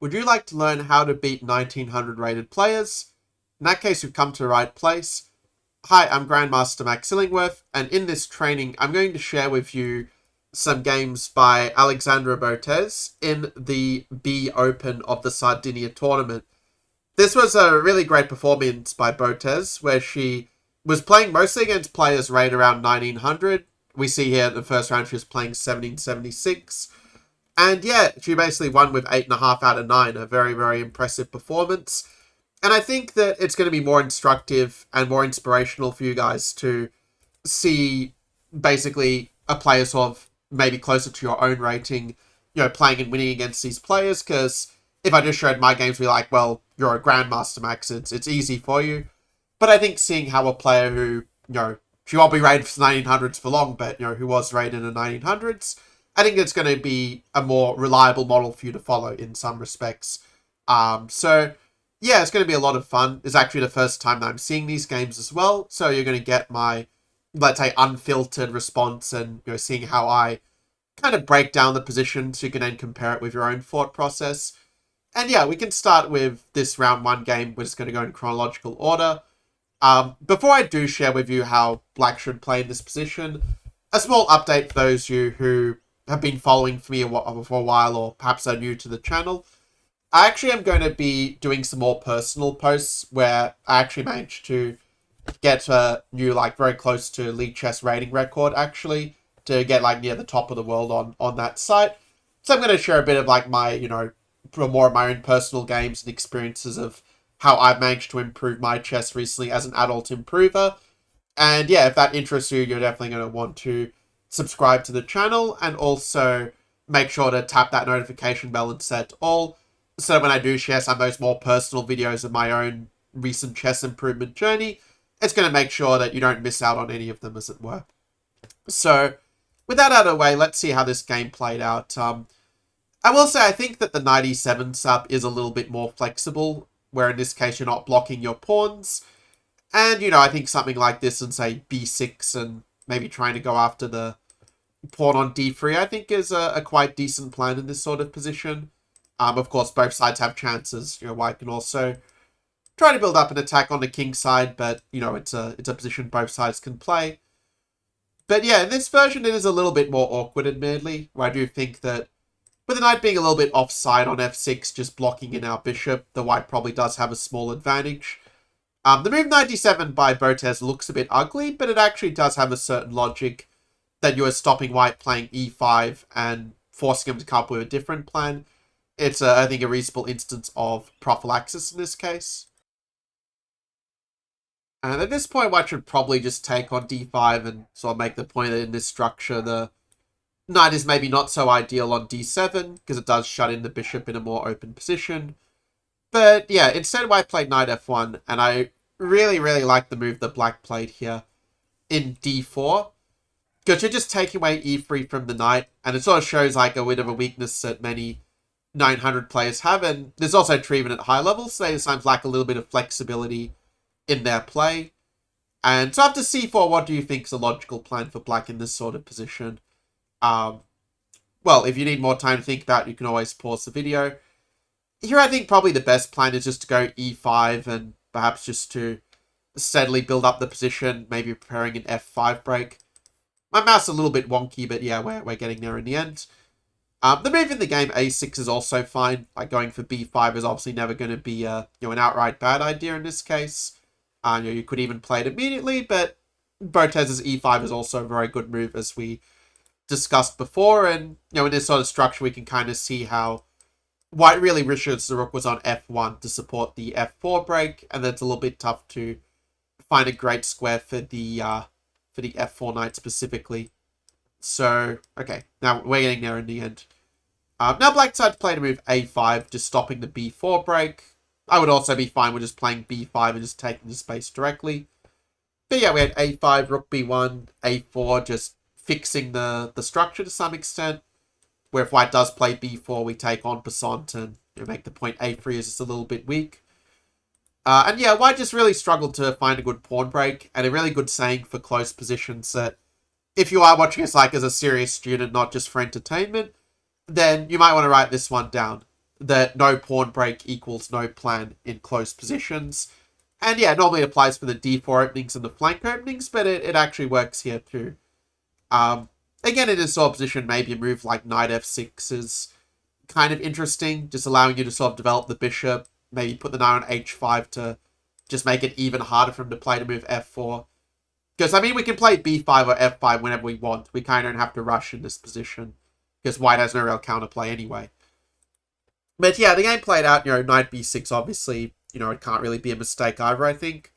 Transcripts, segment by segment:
Would you like to learn how to beat 1900 rated players? In that case, you've come to the right place. Hi, I'm Grandmaster Max Illingworth, and in this training, I'm going to share with you some games by Alexandra Botez in the B Open of the Sardinia tournament. This was a really great performance by Botez, where she was playing mostly against players rated around 1900. We see here in the first round she was playing 1776. And yeah, she basically won with 8.5 out of 9. A very, very impressive performance. And I think that it's going to be more instructive and more inspirational for you guys to see basically a player sort of maybe closer to your own rating, playing and winning against these players. Because if I just showed my games, be like, well, you're a Grandmaster Max, it's easy for you. But I think seeing how a player who, she won't be rated for 1900s for long, but, who was rated in the 1900s, I think it's going to be a more reliable model for you to follow in some respects. So, yeah, it's going to be a lot of fun. It's actually the first time that I'm seeing these games as well. So you're going to get my, let's say, unfiltered response and, seeing how I kind of break down the position so you can then compare it with your own thought process. And yeah, we can start with this round 1 game. We're just going to go in chronological order. Before I do share with you how Black should play in this position, a small update for those of you who have been following for me for a while or perhaps are new to the channel. I actually am going to be doing some more personal posts where I actually managed to get a new, very close to Lichess rating record, actually, to get, near the top of the world on that site. So I'm going to share a bit of, my, more of my own personal games and experiences of how I've managed to improve my chess recently as an adult improver. And yeah, if that interests you, you're definitely going to want to subscribe to the channel and also make sure to tap that notification bell and set all, so when I do share some of those more personal videos of my own recent chess improvement journey, it's going to make sure that you don't miss out on any of them, as it were. So, with that out of the way, let's see how this game played out. I will say I think that the 97 sub is a little bit more flexible, where in this case you're not blocking your pawns. And, I think something like this and say b6 and maybe trying to go after the pawn on d3, I think is a quite decent plan in this sort of position. Of course, both sides have chances. White can also try to build up an attack on the king side, but, it's a position both sides can play. But yeah, in this version, it is a little bit more awkward, admittedly, where I do think that with the knight being a little bit offside on f6, just blocking in our bishop, the white probably does have a small advantage. The move 97 by Botez looks a bit ugly, but it actually does have a certain logic that you are stopping white playing e5 and forcing him to come up with a different plan. It's, I think, a reasonable instance of prophylaxis in this case. And at this point, white should probably just take on d5 and sort of make the point that in this structure, the knight is maybe not so ideal on d7, because it does shut in the bishop in a more open position. But yeah, instead white played knight f1, and I really, really like the move that black played here in d4. Because you're just taking away e3 from the knight, and it sort of shows a bit of a weakness that many 900 players have, and there's also true even at high levels, so they sometimes lack a little bit of flexibility in their play. And so after c4, what do you think is a logical plan for black in this sort of position? Well, if you need more time to think about it, you can always pause the video. Here I think probably the best plan is just to go e5 and perhaps just to steadily build up the position, maybe preparing an f5 break. My mouse is a little bit wonky, but yeah, we're getting there in the end. The move in the game a6 is also fine. Going for b5 is obviously never going to be an outright bad idea in this case. You could even play it immediately, but Botez's e5 is also a very good move, as we discussed before. And in this sort of structure, we can kind of see how white really wishes the rook was on f1 to support the f4 break, and then it's a little bit tough to find a great square for the f4 knight specifically. So, okay, now we're getting there in the end. Now black decided to play the move a5, just stopping the b4 break. I would also be fine with just playing b5 and just taking the space directly. But yeah, we had a5, rook b1, a4, just fixing the structure to some extent. Where if white does play b4, we take on passant and make the point a3 is just a little bit weak. And yeah, white just really struggled to find a good pawn break, and a really good saying for close positions that if you are watching this as a serious student, not just for entertainment, then you might want to write this one down. that no pawn break equals no plan in close positions. And yeah, normally it applies for the d4 openings and the flank openings, but it actually works here too. Again, in this sort of position, maybe a move like knight f6 is kind of interesting, just allowing you to sort of develop the bishop, maybe put the knight on h5 to just make it even harder for him to play to move f4. Because, I mean, we can play b5 or f5 whenever we want. We kind of don't have to rush in this position, because white has no real counterplay anyway. But yeah, the game played out, knight b6, obviously, it can't really be a mistake either, I think.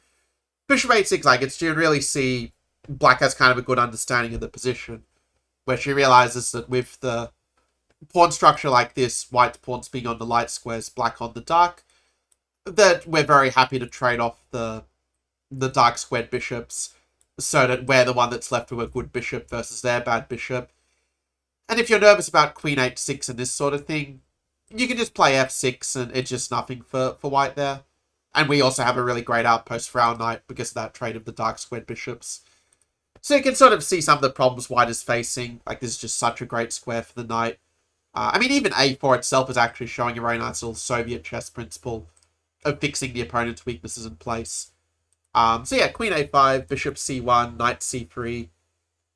Bishop h6, like, you can really see black has kind of a good understanding of the position, where she realizes that with the pawn structure like this, white's pawns being on the light squares, black on the dark, that we're very happy to trade off the dark squared bishops, so that we're the one that's left with a good bishop versus their bad bishop. And if you're nervous about queen h6 and this sort of thing, you can just play f6 and it's just nothing for white there. And we also have a really great outpost for our knight because of that trade of the dark squared bishops. So you can sort of see some of the problems white is facing. Like, this is just such a great square for the knight. I mean, even a4 itself is actually showing a very nice little Soviet chess principle of fixing the opponent's weaknesses in place. So yeah, queen a5, bishop c1, knight c3.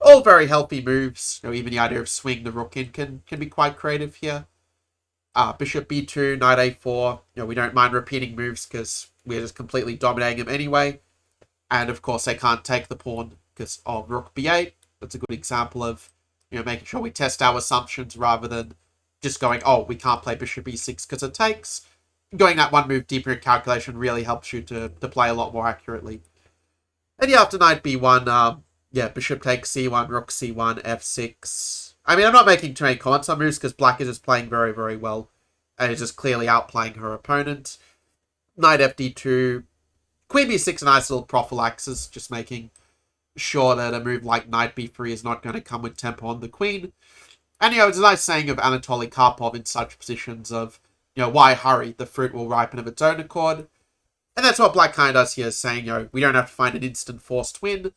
All very healthy moves. Even the idea of swinging the rook in can be quite creative here. Bishop b2, knight a4. We don't mind repeating moves because we're just completely dominating them anyway. And of course, they can't take the pawn because of rook b8. That's a good example of making sure we test our assumptions rather than just going, oh, we can't play bishop e6 because it takes. Going that one move deeper in calculation really helps you to play a lot more accurately. And yeah, after knight b1, bishop takes c1, rook c1, f6. I mean, I'm not making too many comments on moves because black is just playing very, very well and is just clearly outplaying her opponent. Knight fd2. Queen b6, a nice little prophylaxis, just making sure that a move like knight b3 is not going to come with tempo on the queen. And, it's a nice saying of Anatoly Karpov in such positions of, why hurry? The fruit will ripen of its own accord. And that's what black kind of does here, saying, we don't have to find an instant forced win.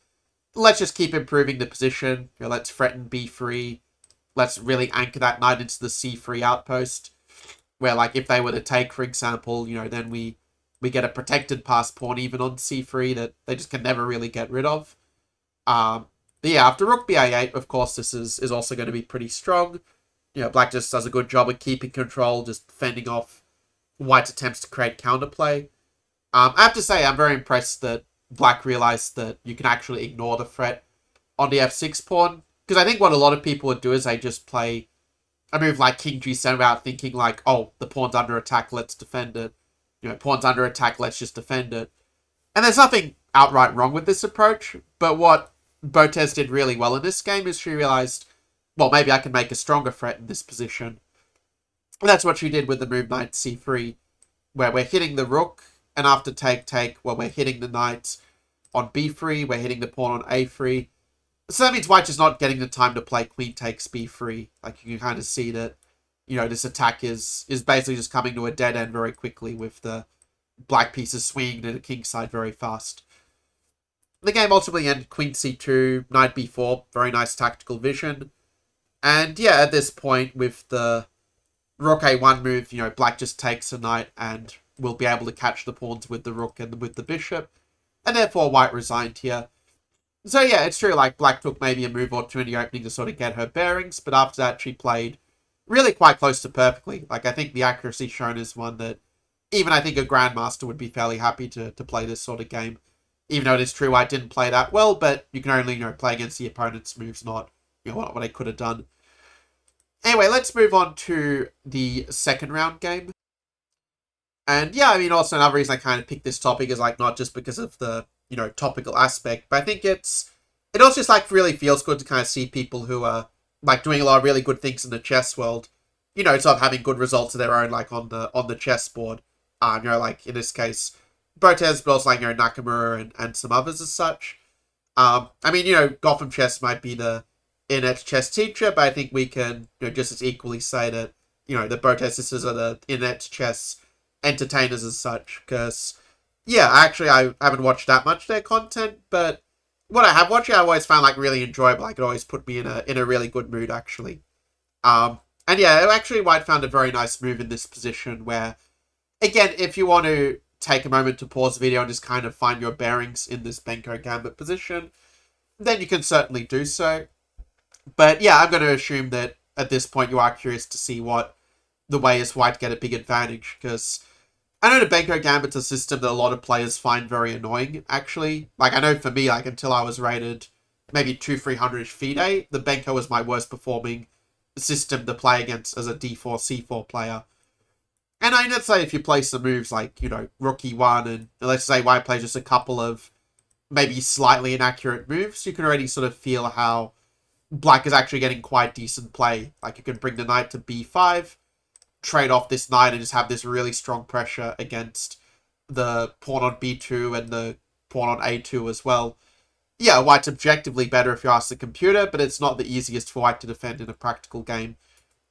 Let's just keep improving the position. Let's threaten b3. Let's really anchor that knight into the c3 outpost. Where, like, if they were to take, for example, then we get a protected pass pawn even on c3 that they just can never really get rid of. But yeah, after rook ba8, of course, this is also going to be pretty strong. Black just does a good job of keeping control, just fending off white's attempts to create counterplay. I have to say, I'm very impressed that black realized that you can actually ignore the threat on the f6 pawn. Because I think what a lot of people would do is they just play a move like king g7 without thinking like, oh, the pawn's under attack, let's defend it. Pawn's under attack, let's just defend it. And there's nothing outright wrong with this approach, but what Botez did really well in this game is she realized, well, maybe I can make a stronger threat in this position. And that's what she did with the move knight c3, where we're hitting the rook, and after take, well, we're hitting the knight on b3, we're hitting the pawn on a3. So that means white is not getting the time to play queen takes b3. Like, you can kind of see that, this attack is basically just coming to a dead end very quickly with the black pieces swinging to the king side very fast. The game ultimately ended queen c2, knight b4, very nice tactical vision. And yeah, at this point, with the rook a1 move, black just takes a knight and will be able to catch the pawns with the rook and with the bishop. And therefore, white resigned here. So yeah, it's true, like, black took maybe a move or two in the opening to sort of get her bearings, but after that, she played really quite close to perfectly. Like, I think the accuracy shown is one that even I think a grandmaster would be fairly happy to play this sort of game. Even though it is true white didn't play that well, but you can only, play against the opponent's moves, not, what they could have done. Anyway, let's move on to the second round game. And yeah, I mean, also another reason I kind of picked this topic is, like, not just because of the, topical aspect, but I think it also just, like, really feels good to kind of see people who are, like, doing a lot of really good things in the chess world, sort of having good results of their own, like, on the chessboard. Like, in this case, Botez, but also, like, Nakamura and some others as such. I mean, Gotham Chess might be the internet chess teacher, but I think we can, just as equally say that, the Botez sisters are the internet chess entertainers as such, because, yeah, actually, I haven't watched that much of their content, but what I have watched, I always found, like, really enjoyable. Like, it always put me in a really good mood, actually. And yeah, actually white found a very nice move in this position where, again, if you want to take a moment to pause the video and just kind of find your bearings in this Benko Gambit position, then you can certainly do so. But yeah, I'm going to assume that at this point you are curious to see what the way is white get a big advantage, because I know the Benko Gambit's a system that a lot of players find very annoying, actually. Like, I know for me, like, until I was rated maybe 200-300-ish FIDE, the Benko was my worst performing system to play against as a d4, c4 player. And I mean, let's say if you play some moves like, rook e1, and let's say white plays just a couple of maybe slightly inaccurate moves, you can already sort of feel how black is actually getting quite decent play. Like, you can bring the knight to b5, trade off this knight, and just have this really strong pressure against the pawn on b2 and the pawn on a2 as well. Yeah, white's objectively better if you ask the computer, but it's not the easiest for white to defend in a practical game.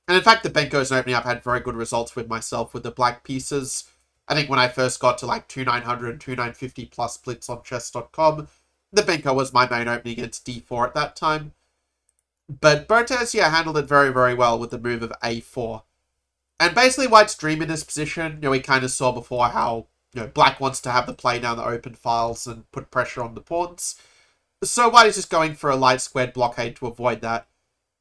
And in fact, the Benkos opening up had very good results with myself with the black pieces. I think when I first got to like 2900, 2950 plus splits on chess.com, the Benko was my main opening against d4 at that time. But Botez, yeah, handled it very, very well with the move of a4. And basically white's dream in this position, we kind of saw before how, black wants to have the play down the open files and put pressure on the pawns. So white is just going for a light squared blockade to avoid that.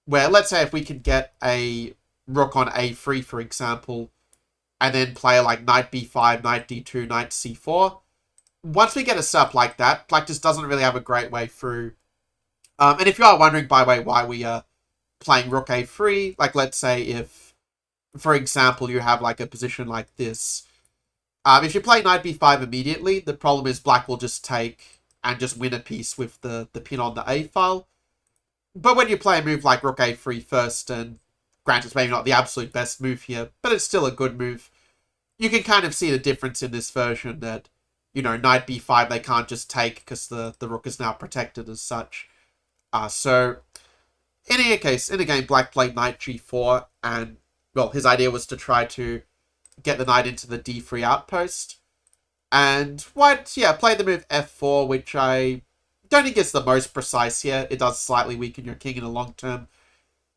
Where, let's say if we can get a rook on a3, for example, and then play like knight b5, knight d2, knight c4. Once we get a setup like that, black just doesn't really have a great way through. And if you are wondering, by the way, why we are playing rook a3, like let's say if, for example, you have like a position like this. If you play knight b5 immediately, the problem is black will just take and just win a piece with the pin on the a file. But when you play a move like rook a3 first, and granted it's maybe not the absolute best move here, but it's still a good move, you can kind of see the difference in this version that, knight b5 they can't just take because the rook is now protected as such. So, in any case, in the game, black played knight g4, and, well, his idea was to try to get the knight into the d3 outpost. And white, yeah, played the move f4, which I don't think it's the most precise here. It does slightly weaken your king in the long term.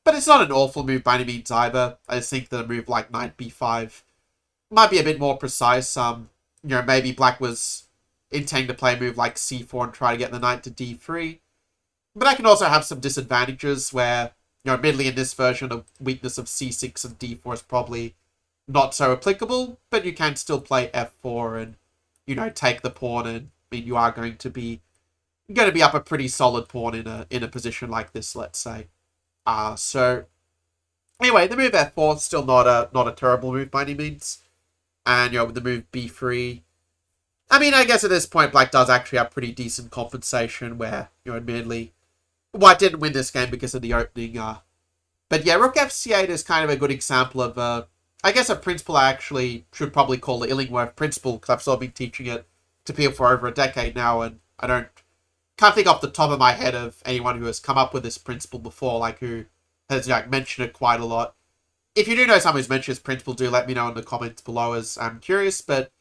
But it's not an awful move by any means either. I just think that a move like knight b5 might be a bit more precise. Maybe black was intending to play a move like c4 and try to get the knight to d3. But I can also have some disadvantages where, admittedly in this version, the weakness of c6 and d4 is probably not so applicable, but you can still play f4 and, take the pawn, and you are going to be up a pretty solid pawn in a position like this, let's say. So anyway, the move f4 is still not a terrible move by any means. And with the move b3, I guess at this point black does actually have pretty decent compensation where, admittedly, white didn't win this game because of the opening. But yeah, rook fc8 is kind of a good example of I guess a principle I actually should probably call the Illingworth principle, because I've sort of been teaching it to people for over a decade now, and I can't think off the top of my head of anyone who has come up with this principle before, like who has mentioned it quite a lot. If you do know someone who's mentioned this principle, do let me know in the comments below, as I'm curious. But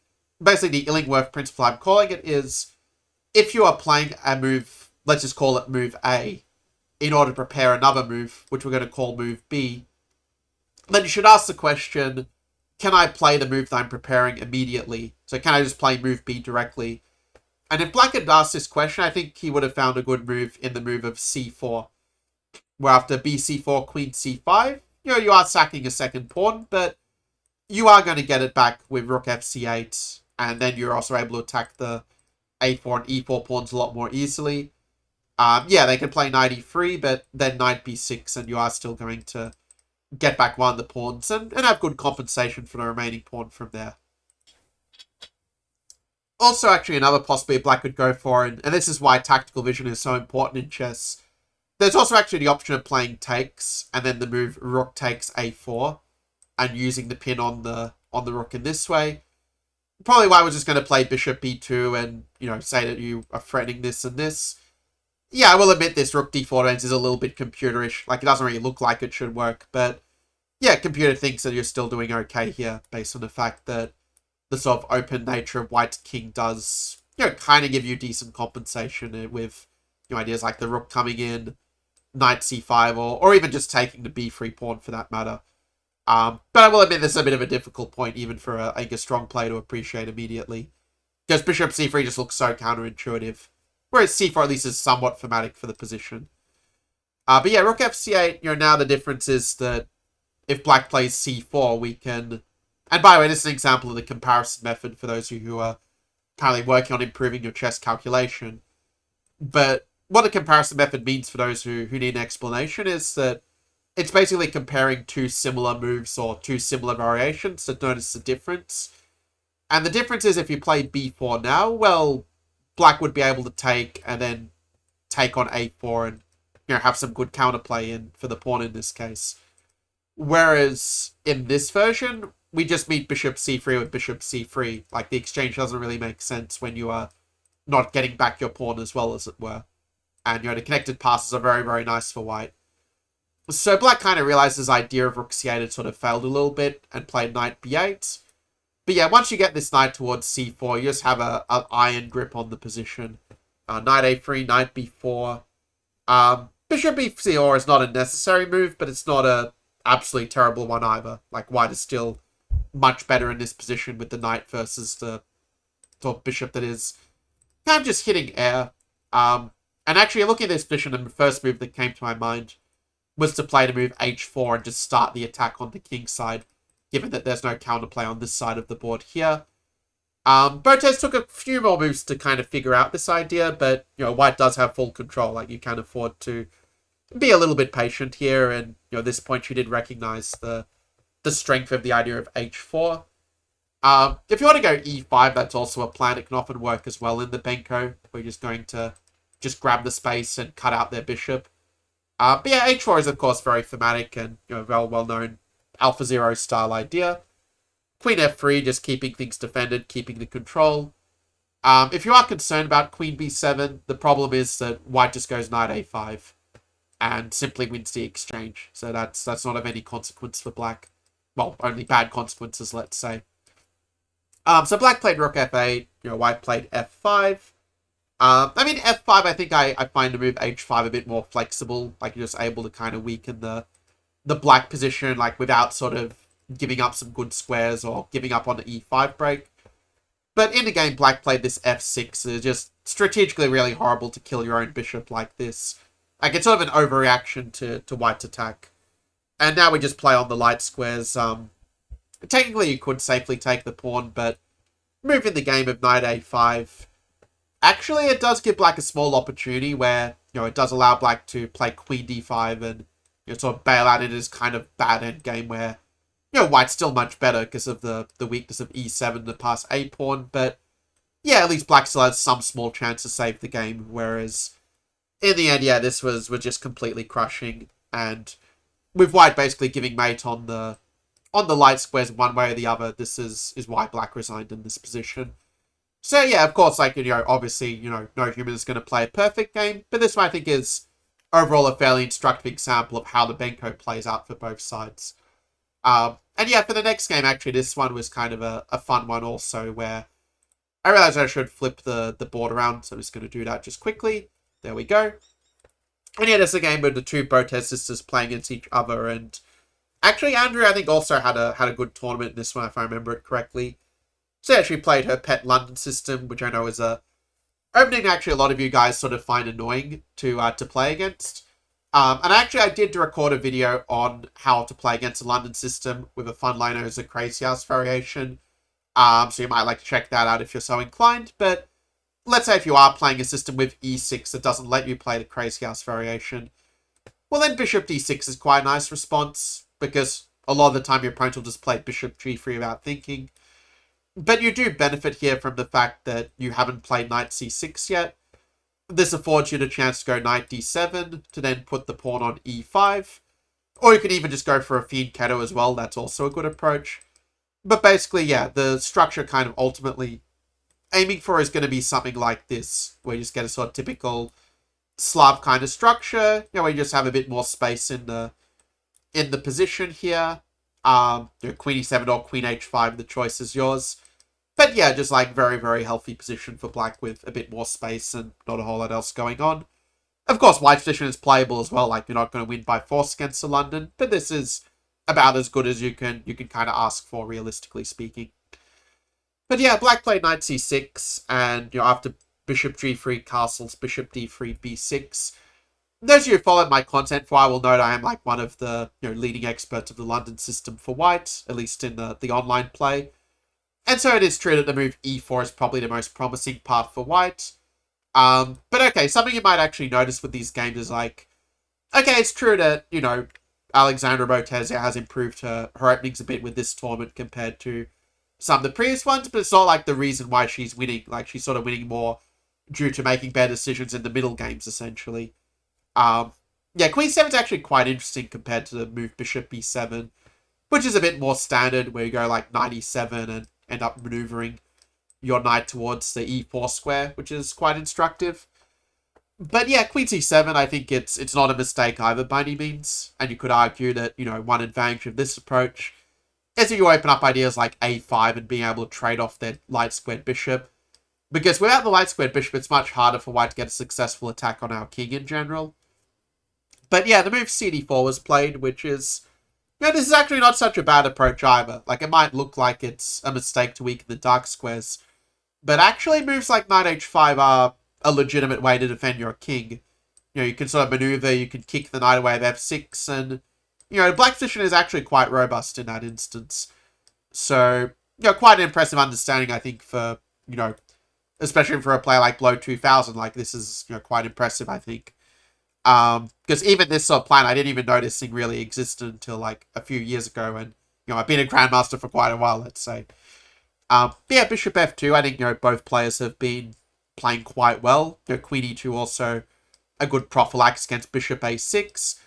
basically the Illingworth principle I'm calling it is, if you are playing a move, let's just call it move A, in order to prepare another move, which we're going to call move B, then you should ask the question, can I play the move that I'm preparing immediately? So can I just play move B directly? And if black had asked this question, I think he would have found a good move in the move of c4. Where after bc4, queen c5, you are sacking a second pawn, but you are going to get it back with rook fc8. And then you're also able to attack the a4 and e4 pawns a lot more easily. Yeah, they can play knight e3, but then knight b6, and you are still going to get back one of the pawns and have good compensation for the remaining pawn from there. Also, actually, another possibility black could go for, and this is why tactical vision is so important in chess. There's also actually the option of playing takes, and then the move rook takes a4, and using the pin on the rook in this way. Probably why I was just going to play bishop b2 and, say that you are threatening this and this. Yeah, I will admit this rook d4 defense is a little bit computerish. Like, it doesn't really look like it should work, but yeah, computer thinks that you're still doing okay here, based on the fact that the sort of open nature of white's king does, kind of give you decent compensation with, ideas like the rook coming in, knight c5, or even just taking the b3 pawn for that matter. But I will admit this is a bit of a difficult point, even for I think a strong player to appreciate immediately. Because bishop c3 just looks so counterintuitive. Whereas c4 at least is somewhat thematic for the position. But yeah, rook f8, now the difference is that if black plays c4, we can... And by the way, this is an example of the comparison method for those of you who are currently working on improving your chess calculation. But what the comparison method means for those who need an explanation is that it's basically comparing two similar moves or two similar variations to notice the difference. And the difference is if you play b4 now, well, black would be able to take and then take on a4 and have some good counterplay in for the pawn in this case. Whereas in this version, we just meet bishop c3 with bishop c3. Like, the exchange doesn't really make sense when you are not getting back your pawn as well, as it were. And, the connected passes are very, very nice for white. So black kind of realized his idea of rook c8 had sort of failed a little bit and played knight b8. But yeah, once you get this knight towards c4, you just have an iron grip on the position. Knight a3, knight b4. Bishop b4 is not a necessary move, but it's not a absolutely terrible one either. Like, white is still much better in this position with the knight versus the bishop that is kind of just hitting air. And actually, looking at this position, the first move that came to my mind was to play the move h4 and just start the attack on the king side, given that there's no counterplay on this side of the board here. Botez took a few more moves to kind of figure out this idea, but, white does have full control. Like, you can afford to be a little bit patient here, and, at this point she did recognize the strength of the idea of h4. If you want to go e5, that's also a plan. It can often work as well in the Benko. We're just going to just grab the space and cut out their bishop. But yeah, h4 is, of course, very thematic and, well-known AlphaZero style idea. Queen f3, just keeping things defended, keeping the control. If you are concerned about queen b7, the problem is that white just goes knight a5 and simply wins the exchange. So that's not of any consequence for black. Well, only bad consequences, let's say. So black played rook f8, white played f5. I mean, f5, I think I find the move h5 a bit more flexible. Like, you're just able to kind of weaken the black position, like, without sort of giving up some good squares or giving up on the e5 break. But in the game, black played this f6. It's just strategically really horrible to kill your own bishop like this. Like, it's sort of an overreaction to white's attack. And now we just play on the light squares. Technically, you could safely take the pawn, but moving the game of knight a5... Actually, it does give black a small opportunity where, it does allow black to play queen d5 and, sort of bail out it as kind of bad endgame where, white's still much better because of the weakness of e7 to pass a pawn. But, yeah, at least black still has some small chance to save the game, whereas in the end, yeah, this was just completely crushing. And with white basically giving mate on the light squares one way or the other, this is why black resigned in this position. So, yeah, of course, like, obviously, no human is going to play a perfect game, but this one I think is overall a fairly instructive example of how the Benko plays out for both sides. And yeah, for the next game, actually, this one was kind of a fun one also, where I realized I should flip the board around, so I'm just going to do that just quickly. There we go. And yeah, this is a game with the two Botez sisters playing against each other, and actually, Andrea, I think, also had a good tournament in this one, if I remember it correctly. She actually played her pet London system, which I know is a opening actually a lot of you guys sort of find annoying to play against. And actually I did record a video on how to play against a London system with a fun line as a Crazy House variation. So you might like to check that out if you're so inclined. But let's say if you are playing a system with e6 that doesn't let you play the Crazy House variation, well then bishop d6 is quite a nice response, because a lot of the time your opponent will just play bishop g3 without thinking. But you do benefit here from the fact that you haven't played knight c6 yet. This affords you the chance to go knight d7 to then put the pawn on e5. Or you could even just go for a fianchetto as well. That's also a good approach. But basically, yeah, the structure kind of ultimately aiming for is going to be something like this, where you just get a sort of typical Slav kind of structure, where you just have a bit more space in the position here. Queen e7 or queen h5, the choice is yours. But yeah, just like very, very healthy position for black with a bit more space and not a whole lot else going on. Of course, white's position is playable as well, like you're not going to win by force against the London, but this is about as good as you can kind of ask for, realistically speaking. But yeah, black played knight c6, and after bishop g3 castles, bishop d3 b6. Those of you who followed my content for a while will note I am like one of the leading experts of the London system for white, at least in the online play. And so it is true that the move e4 is probably the most promising path for white. But okay, something you might actually notice with these games is like, okay, it's true that, Alexandra Botez has improved her openings a bit with this tournament compared to some of the previous ones, but it's not like the reason why she's winning. Like, she's sort of winning more due to making better decisions in the middle games, essentially. Yeah, Queen 7 is actually quite interesting compared to the move Bishop B7, which is a bit more standard, where you go like knight E7 and end up maneuvering your knight towards the E4 square, which is quite instructive. But yeah, Queen C7, I think it's not a mistake either by any means, and you could argue that, one advantage of this approach is that you open up ideas like A5 and being able to trade off their light squared bishop, because without the light squared bishop, it's much harder for white to get a successful attack on our king in general. But yeah, the move CD4 was played, which is, this is actually not such a bad approach either. Like, it might look like it's a mistake to weaken the dark squares, but actually moves like knight h5 are a legitimate way to defend your king. You can sort of maneuver, you can kick the knight away of f6, and, the black position is actually quite robust in that instance. So, quite an impressive understanding, I think, for, especially for a player like Blow 2000, like, this is, quite impressive, I think. Because even this sort of plan, I didn't even notice it really existed until, like, a few years ago, and, I've been a Grandmaster for quite a while, let's say. But yeah, Bishop f2, I think, both players have been playing quite well. Queen e2 also a good prophylaxis against Bishop a6.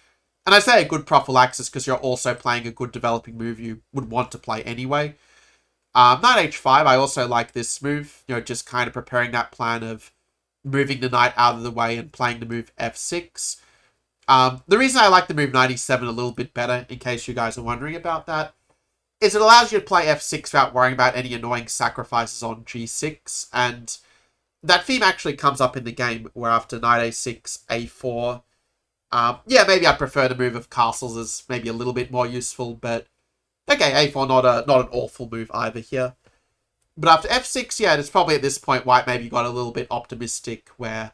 And I say a good prophylaxis because you're also playing a good developing move you would want to play anyway. Knight h5, I also like this move. Just kind of preparing that plan of moving the knight out of the way and playing the move f6. The reason I like the move knight e7 a little bit better, in case you guys are wondering about that, is it allows you to play f6 without worrying about any annoying sacrifices on g6. And that theme actually comes up in the game, where after knight a6, a4... yeah, maybe I prefer the move of castles as maybe a little bit more useful, but okay, a4 not an awful move either here. But after f6, yeah, it's probably at this point white maybe got a little bit optimistic, where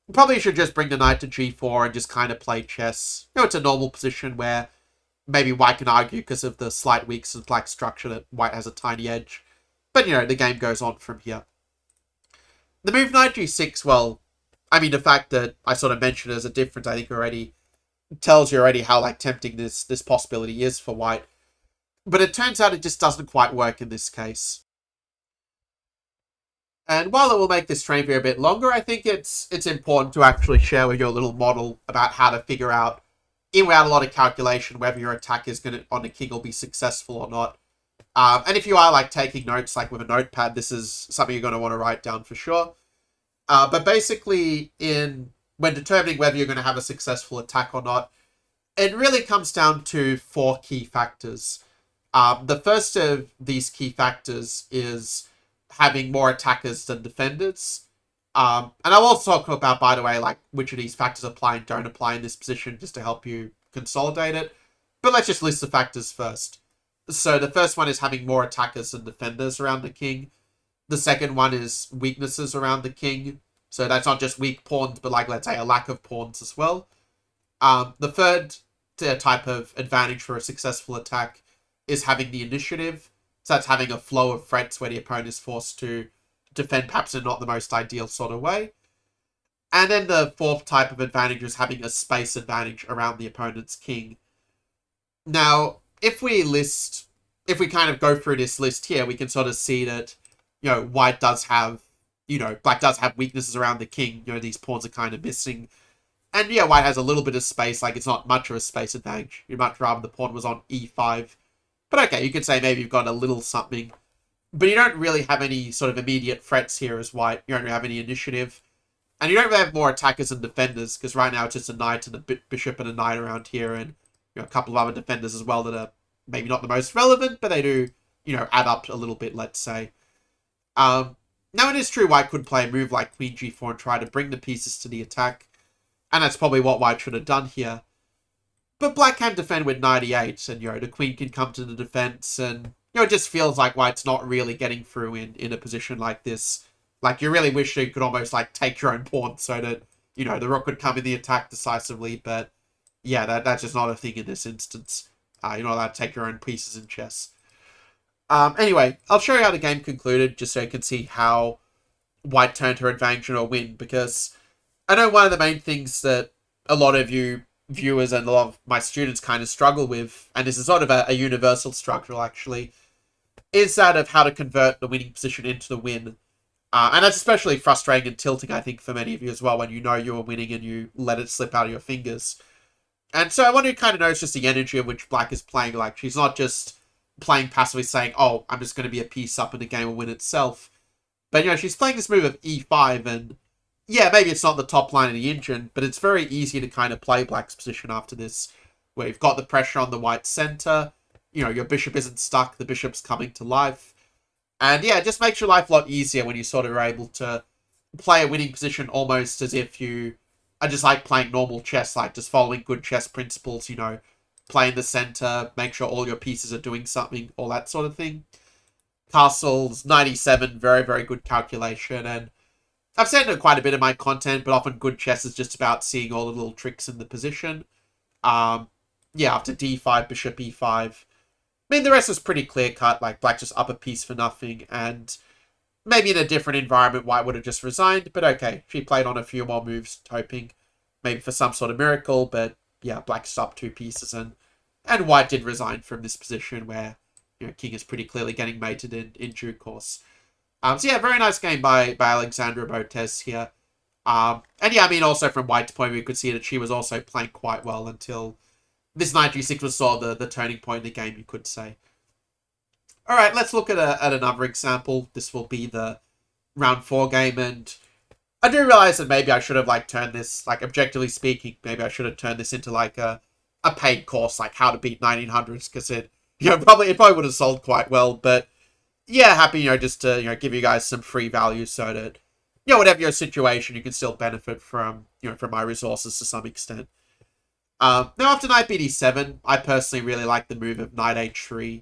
you probably should just bring the knight to g4 and just kind of play chess. It's a normal position where maybe white can argue because of the slight weakness of black structure that white has a tiny edge. But, the game goes on from here. The move knight g6, well, I mean, the fact that I sort of mentioned as a difference, I think already tells you already how, like, tempting this possibility is for white. But it turns out it just doesn't quite work in this case. And while it will make this train video a bit longer, I think it's important to actually share with you a little model about how to figure out, in without a lot of calculation, whether your attack is going to, on the king, will be successful or not. And if you are, like, taking notes, like, with a notepad, this is something you're going to want to write down for sure. But basically, when determining whether you're going to have a successful attack or not, it really comes down to 4 key factors. The first of these key factors is having more attackers than defenders. And I'll also talk about, by the way, like, which of these factors apply and don't apply in this position, just to help you consolidate it. But let's just list the factors first. So the first one is having more attackers than defenders around the king. The second one is weaknesses around the king. So that's not just weak pawns, but, like, let's say a lack of pawns as well. The third type of advantage for a successful attack is having the initiative. So that's having a flow of threats where the opponent is forced to defend perhaps in not the most ideal sort of way. And then the fourth type of advantage is having a space advantage around the opponent's king. Now, if we kind of go through this list here, we can sort of see that, white does have, black does have weaknesses around the king. These pawns are kind of missing. And yeah, white has a little bit of space, like it's not much of a space advantage. You'd much rather the pawn was on e5. But okay, you could say maybe you've got a little something. But you don't really have any sort of immediate threats here as white. You don't have any initiative. And you don't really have more attackers than defenders, because right now it's just a knight and a bishop and a knight around here, and a couple of other defenders as well that are maybe not the most relevant, but they do, add up a little bit, let's say. Now, it is true white could play a move like queen g4 and try to bring the pieces to the attack, and that's probably what white should have done here. But black can defend with knight e8, and, the queen can come to the defense, and, it just feels like white's not really getting through in a position like this. Like, you really wish you could almost, like, take your own pawn so that, the rook would come in the attack decisively, but, yeah, that's just not a thing in this instance. You're not allowed to take your own pieces in chess. Anyway, I'll show you how the game concluded, just so you can see how white turned her advantage into a win, because I know one of the main things that a lot of you viewers and a lot of my students kind of struggle with, and this is sort of a universal struggle actually, is that of how to convert the winning position into the win. And that's especially frustrating and tilting, I think, for many of you as well, when you know you're winning and you let it slip out of your fingers. And so I want to kind of notice just the energy of which black is playing. Like, she's not just playing passively saying, oh, I'm just going to be a piece up and the game will win itself. But, she's playing this move of e5, and yeah, maybe it's not the top line of the engine, but it's very easy to kind of play black's position after this, where you've got the pressure on the white center, your bishop isn't stuck, the bishop's coming to life. And yeah, it just makes your life a lot easier when you sort of are able to play a winning position almost as if you are just like playing normal chess, like just following good chess principles, play in the center, make sure all your pieces are doing something, all that sort of thing. Castles, 97, very, very good calculation, and I've said it quite a bit of my content, but often good chess is just about seeing all the little tricks in the position. Yeah, after d5, bishop e5. I mean, the rest was pretty clear-cut, like black just up a piece for nothing, and maybe in a different environment, white would have just resigned, but okay, she played on a few more moves, hoping maybe for some sort of miracle, but yeah, black's up 2 pieces, and white did resign from this position where, king is pretty clearly getting mated in due course. So yeah, very nice game by Alexandra Botez here. And yeah, I mean, also from white's point of view, you could see that she was also playing quite well until this knight g6 was sort of the turning point in the game, you could say. Alright, let's look at another example. This will be the round 4 game, and I do realize that maybe I should have, like, turned this, like, objectively speaking, maybe I should have turned this into, like, a paid course, like how to beat 1900s, because it probably would have sold quite well, but yeah, happy, just to, give you guys some free value so that, whatever your situation, you can still benefit from, from my resources to some extent. Now, after knight bd7, I personally really like the move of knight h3,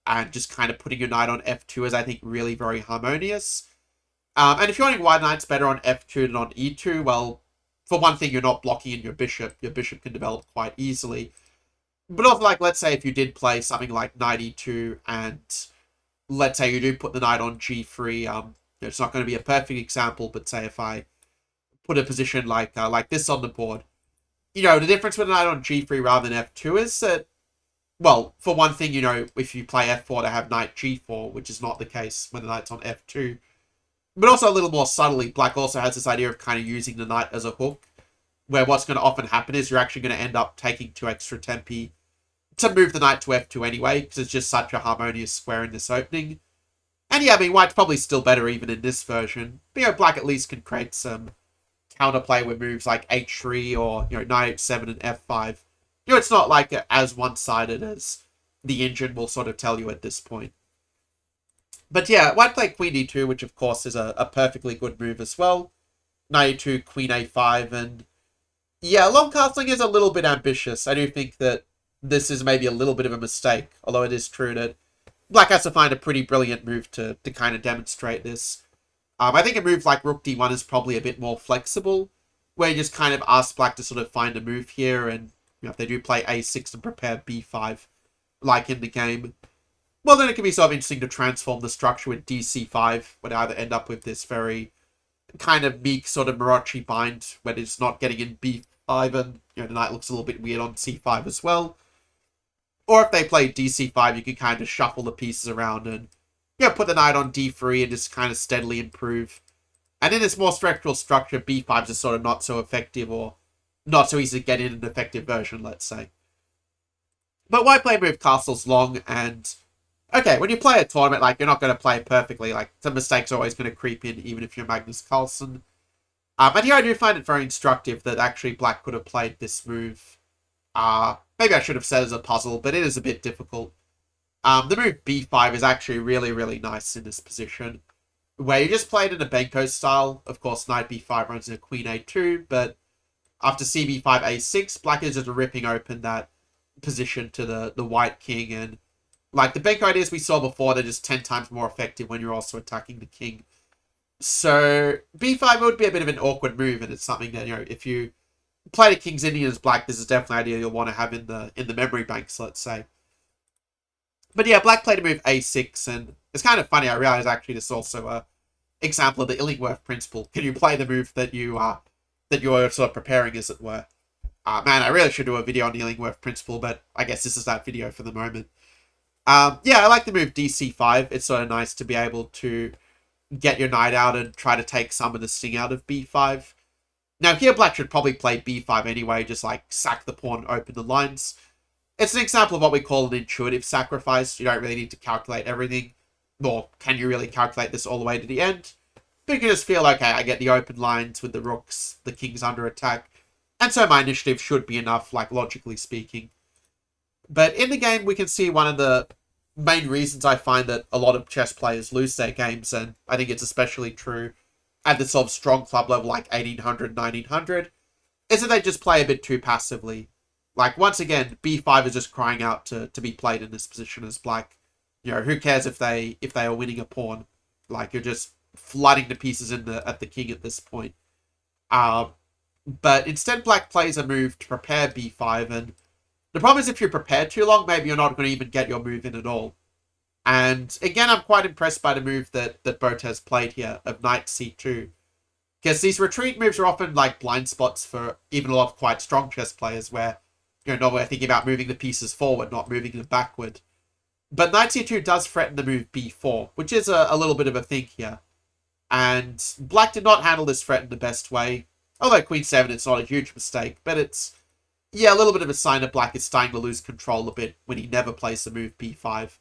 and just kind of putting your knight on f2 is, I think, really very harmonious. And if you're wondering why knight's better on f2 than on e2, well, for one thing, you're not blocking in your bishop can develop quite easily. But also, like, let's say if you did play something like knight e2, and let's say you do put the knight on g3, it's not going to be a perfect example, but say if I put a position like this on the board, the difference with a knight on g3 rather than f2 is that, well, for one thing, if you play f4 to have knight g4, which is not the case when the knight's on f2, but also a little more subtly, black also has this idea of kind of using the knight as a hook, where what's going to often happen is you're actually going to end up taking 2 extra tempi to move the knight to f2 anyway, because it's just such a harmonious square in this opening. And yeah, I mean, white's probably still better even in this version, but black at least can create some counterplay with moves like h3 or, knight h7 and f5. It's not like as one-sided as the engine will sort of tell you at this point. But yeah, white played queen d2, which of course is a perfectly good move as well. Knight e2, queen a5, and yeah, long castling is a little bit ambitious. I do think that this is maybe a little bit of a mistake, although it is true that black has to find a pretty brilliant move to kind of demonstrate this. I think a move like rook d1 is probably a bit more flexible, where you just kind of ask black to sort of find a move here, and if they do play a6 and prepare b5, like in the game, well, then it can be sort of interesting to transform the structure with dc5, would either end up with this very kind of meek sort of Morochi bind, where it's not getting in b5, and the knight looks a little bit weird on c5 as well. Or if they play dc5, you can kind of shuffle the pieces around and put the knight on d3 and just kind of steadily improve. And in this more structural structure, b5 is sort of not so effective, or not so easy to get in an effective version, let's say. But white play move castles long, and okay, when you play a tournament, like, you're not going to play it perfectly. Like, some mistakes are always going to creep in, even if you're Magnus Carlsen. And here I do find it very instructive that actually black could have played this move. Maybe I should have said as a puzzle, but it is a bit difficult. The move b5 is actually really, really nice in this position, where you just play it in a Benko style. Of course, knight b5 runs into queen a2, but after cb5, a6, black is just ripping open that position to the white king. And like the bank ideas we saw before, they're just 10 times more effective when you're also attacking the king. So b5 would be a bit of an awkward move, and it's something that, if you play the King's Indian as black, this is definitely an idea you'll want to have in the memory banks, let's say. But yeah, black played a move a6, and it's kind of funny. I realize actually this is also a example of the Illingworth principle. Can you play the move that you are sort of preparing, as it were? Man, I really should do a video on the Illingworth principle, but I guess this is that video for the moment. Yeah, I like the move dc5. It's sort of nice to be able to get your knight out and try to take some of the sting out of b5. Now here black should probably play b5 anyway, just like sack the pawn, open the lines. It's an example of what we call an intuitive sacrifice. You don't really need to calculate everything, nor can you really calculate this all the way to the end. But you can just feel, okay, I get the open lines with the rooks, the king's under attack, and so my initiative should be enough, like logically speaking. But in the game, we can see one of the main reasons I find that a lot of chess players lose their games, and I think it's especially true at the sort of strong club level like 1800, 1900, is that they just play a bit too passively. Like, once again, b5 is just crying out to be played in this position as black. Who cares if they are winning a pawn? Like, you're just flooding the pieces at the king at this point. But instead, black plays a move to prepare b5, and the problem is if you prepare too long, maybe you're not going to even get your move in at all. And again, I'm quite impressed by the move that Botez played here of knight c2. Because these retreat moves are often like blind spots for even a lot of quite strong chess players where, normally they're thinking about moving the pieces forward, not moving them backward. But knight c2 does threaten the move b4, which is a little bit of a thing here. And black did not handle this threat in the best way. Although queen 7, it's not a huge mistake, but it's, yeah, a little bit of a sign that black is starting to lose control a bit when he never plays the move b5.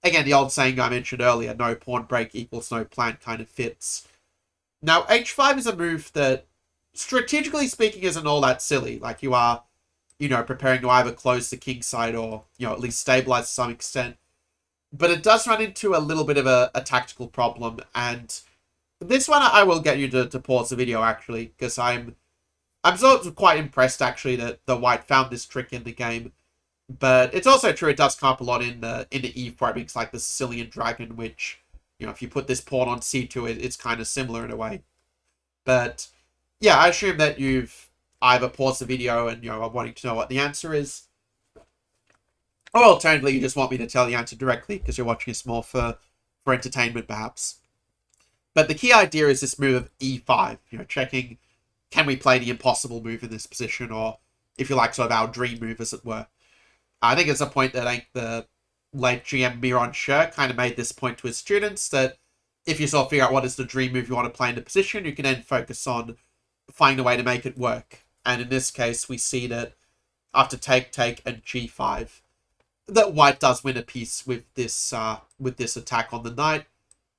Again, the old saying I mentioned earlier, no pawn break equals no plan, kind of fits. Now, h5 is a move that, strategically speaking, isn't all that silly. Like, you are, preparing to either close the king side or, at least stabilize to some extent. But it does run into a little bit of a tactical problem, and this one I will get you to pause the video, actually, because I'm sort of quite impressed, actually, that the white found this trick in the game. But it's also true it does come up a lot in the Eve probings, like the Sicilian Dragon, which, if you put this pawn on c2, it's kind of similar in a way. But, yeah, I assume that you've either paused the video and, are wanting to know what the answer is. Or alternatively, you just want me to tell the answer directly, because you're watching this more for entertainment, perhaps. But the key idea is this move of e5, checking, can we play the impossible move in this position, or, if you like, sort of our dream move, as it were. I think it's a point that the late GM Miron Sher kind of made this point to his students, that if you sort of figure out what is the dream move you want to play in the position, you can then focus on finding a way to make it work. And in this case, we see that after take, and g5, that white does win a piece with this attack on the knight,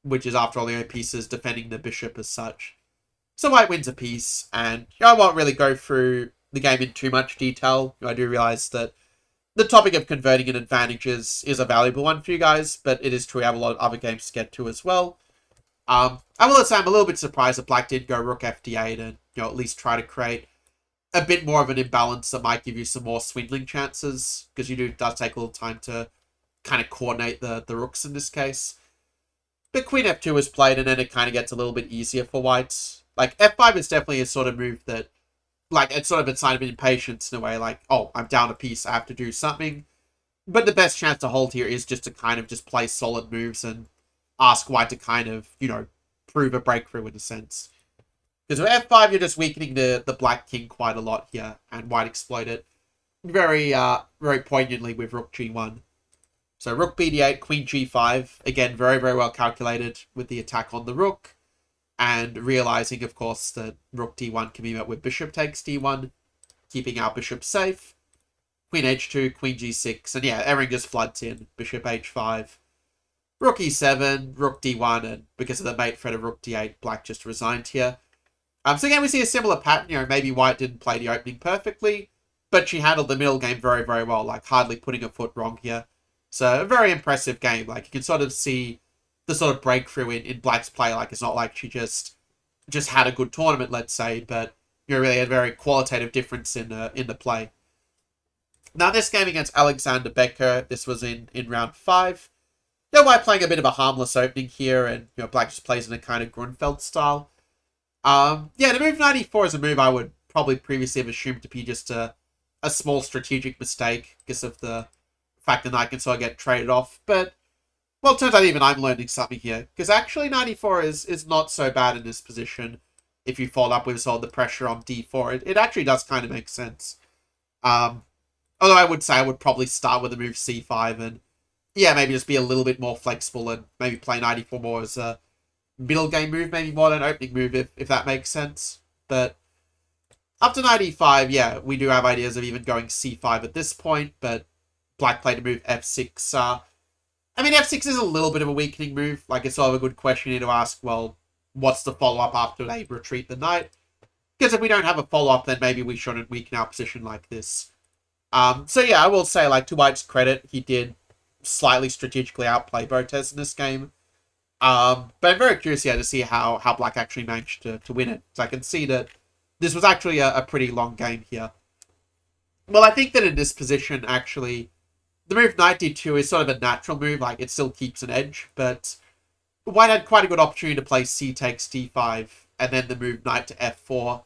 which is, after all, the only pieces defending the bishop as such. So white wins a piece, and I won't really go through the game in too much detail. I do realize that the topic of converting in advantages is a valuable one for you guys, but it is true we have a lot of other games to get to as well. I will say I'm a little bit surprised that black did go rook fd8 and, at least try to create a bit more of an imbalance that might give you some more swindling chances, because does take a little time to kind of coordinate the rooks in this case. But queen f2 was played, and then it kind of gets a little bit easier for white. Like, f5 is definitely a sort of move that, like, it's sort of a sign of impatience in a way, like, oh, I'm down a piece, I have to do something. But the best chance to hold here is just to kind of just play solid moves and ask white to kind of, prove a breakthrough in a sense. Because with f5, you're just weakening the black king quite a lot here, and white exploit it very, very poignantly with rook g1. So rook bd8, queen g5, again, very, very well calculated with the attack on the rook. And realizing, of course, that rook d1 can be met with bishop takes d1, keeping our bishop safe. Queen h2, queen g6, and yeah, everything just floods in. Bishop h5, rook e7, rook d1, and because of the mate threat of rook d8, black just resigned here. So again, we see a similar pattern. Maybe white didn't play the opening perfectly, but she handled the middle game very, very well, like hardly putting a foot wrong here. So a very impressive game. Like, you can sort of see the sort of breakthrough in black's play. Like, it's not like she just had a good tournament, let's say, but really a very qualitative difference in the play. Now, this game against Alexandra Becker, this was in round 5. White playing a bit of a harmless opening here, and Black just plays in a kind of Grunfeld style. The move 94 is a move I would probably previously have assumed to be just a small strategic mistake because of the fact that Knight can sort of get traded off. But, well, it turns out even I'm learning something here, because actually 94 is not so bad in this position if you follow up with sort of the pressure on d4. It actually does kind of make sense. Although I would say I would probably start with the move c5 and, maybe just be a little bit more flexible and maybe play 94 more as a middle game move, maybe more than an opening move, if that makes sense. But after 95, we do have ideas of even going c5 at this point, but Black played a move f6. F6 is a little bit of a weakening move. Like, it's sort of a good question here to ask, well, what's the follow-up after they retreat the knight? Because if we don't have a follow-up, then maybe we shouldn't weaken our position like this. I will say, like, to White's credit, he did slightly strategically outplay Botez in this game. But I'm very curious to see how Black actually managed to win it. So I can see that this was actually a pretty long game here. Well, I think that in this position, actually, the move knight d2 is sort of a natural move. Like, it still keeps an edge, but White had quite a good opportunity to play c takes d5, and then the move knight to f4.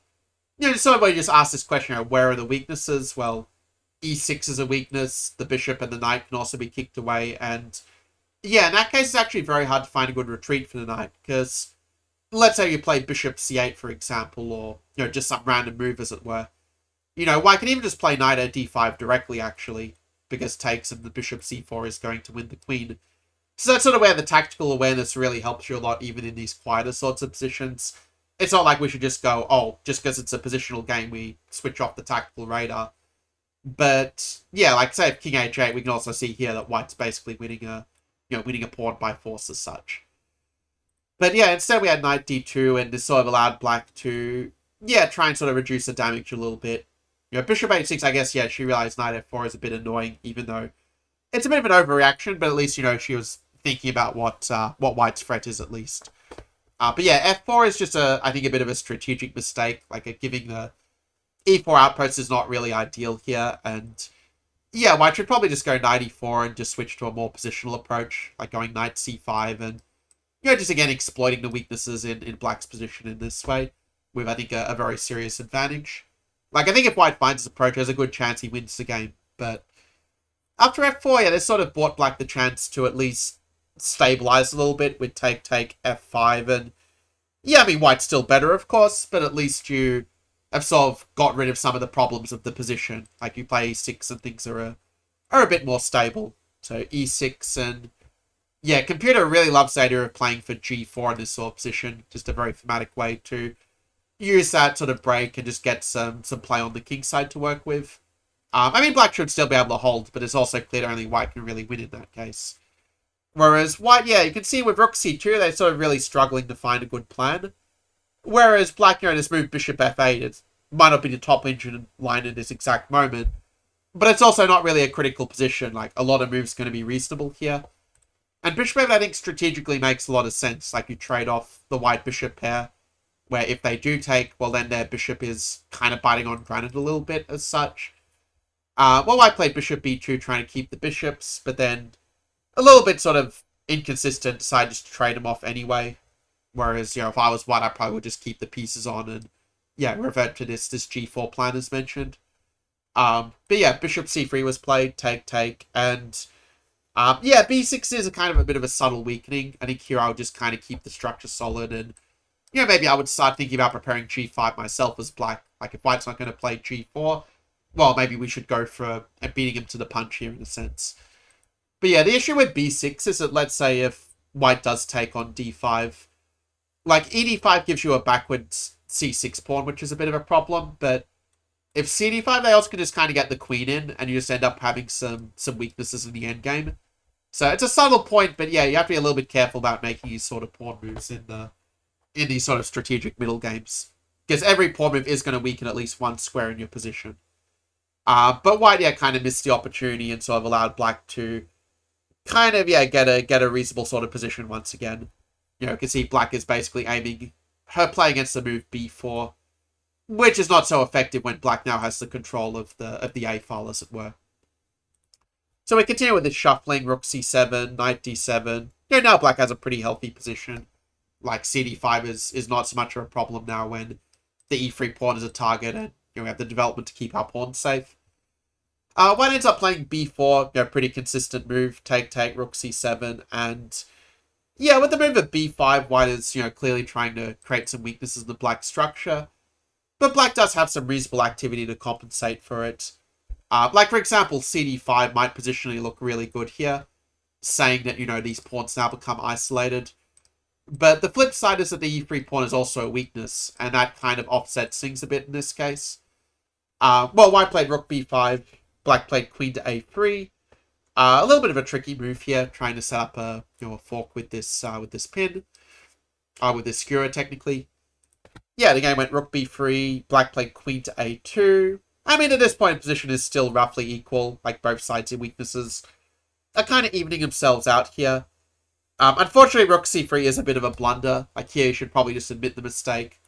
Sort of where you just ask this question, where are the weaknesses? Well, e6 is a weakness. The bishop and the knight can also be kicked away. And in that case, it's actually very hard to find a good retreat for the knight. Because let's say you play bishop c8, for example, or just some random move, as it were. White can even just play knight at d5 directly, actually, because takes and the bishop c4 is going to win the queen. So that's sort of where the tactical awareness really helps you a lot, even in these quieter sorts of positions. It's not like we should just go, just because it's a positional game, we switch off the tactical radar. But like say if king h8, we can also see here that White's basically winning a pawn by force as such. But instead we had knight d2, and this sort of allowed Black to try and sort of reduce the damage a little bit. Bishop h6, I guess she realized knight f4 is a bit annoying, even though it's a bit of an overreaction. But at least she was thinking about what White's threat is at least. But f4 is just I think a bit of a strategic mistake. Like giving the e4 outpost is not really ideal here, and White should probably just go knight e4 and just switch to a more positional approach, like going knight c5 and just again exploiting the weaknesses in Black's position in this way, with I think a very serious advantage. Like, I think if White finds this approach, there's a good chance he wins the game. But after f4, this sort of bought Black the chance to at least stabilize a little bit with take f5, and White's still better, of course, but at least you have sort of got rid of some of the problems of the position. Like, you play e6 and things are a bit more stable. So e6 and computer really loves the idea of playing for g4 in this sort of position. Just a very thematic way to use that sort of break and just get some play on the king side to work with. Black should still be able to hold, but it's also clear that only White can really win in that case. Whereas White, you can see with rook c2, they're sort of really struggling to find a good plan. Whereas Black, this move bishop f8, it might not be the top engine line in this exact moment, but it's also not really a critical position. Like, a lot of moves going to be reasonable here. And bishop f8, I think, strategically makes a lot of sense. Like, you trade off the white bishop pair, where if they do take, well, then their bishop is kind of biting on granite a little bit as such. White played bishop b2, trying to keep the bishops, but then a little bit sort of inconsistent, decided just to trade them off anyway. Whereas, if I was White, I probably would just keep the pieces on and, revert to this g4 plan as mentioned. But bishop c3 was played, take, and b6 is a kind of a bit of a subtle weakening. I think here I would just kind of keep the structure solid, and maybe I would start thinking about preparing g5 myself as Black. Like, if White's not going to play g4, well, maybe we should go for beating him to the punch here in a sense. But the issue with b6 is that, let's say if White does take on d5, like, ed5 gives you a backwards c6 pawn, which is a bit of a problem, but if cd5, they also can just kind of get the queen in, and you just end up having some weaknesses in the endgame. So it's a subtle point, but you have to be a little bit careful about making these sort of pawn moves in these sort of strategic middle games, because every pawn move is going to weaken at least one square in your position. But White, kind of missed the opportunity and sort of allowed Black to kind of, get a reasonable sort of position once again. You can see Black is basically aiming her play against the move b4. which is not so effective when black now has the control of the A file, as it were. So we continue with this shuffling, rook c7, knight d7. Now black has a pretty healthy position. Like cd5 is not so much of a problem now when the e3 pawn is a target and we have the development to keep our pawns safe. White ends up playing b4, pretty consistent move, take, rook c7, and yeah, with the move of b5, white is, clearly trying to create some weaknesses in the black structure, but black does have some reasonable activity to compensate for it. Like, for example, cd5 might positionally look really good here, saying that, these pawns now become isolated. But the flip side is that the e3 pawn is also a weakness, and that kind of offsets things a bit in this case. Well, white played rook b5, black played queen to a3. A little bit of a tricky move here, trying to set up a fork with this pin, with this skewer technically. Yeah, the game went rook b3, black played queen to a2. I mean, at this point, position is still roughly equal, like both sides' weaknesses are kind of evening themselves out here. Unfortunately, rook c3 is a bit of a blunder. Like here, you should probably just admit the mistake.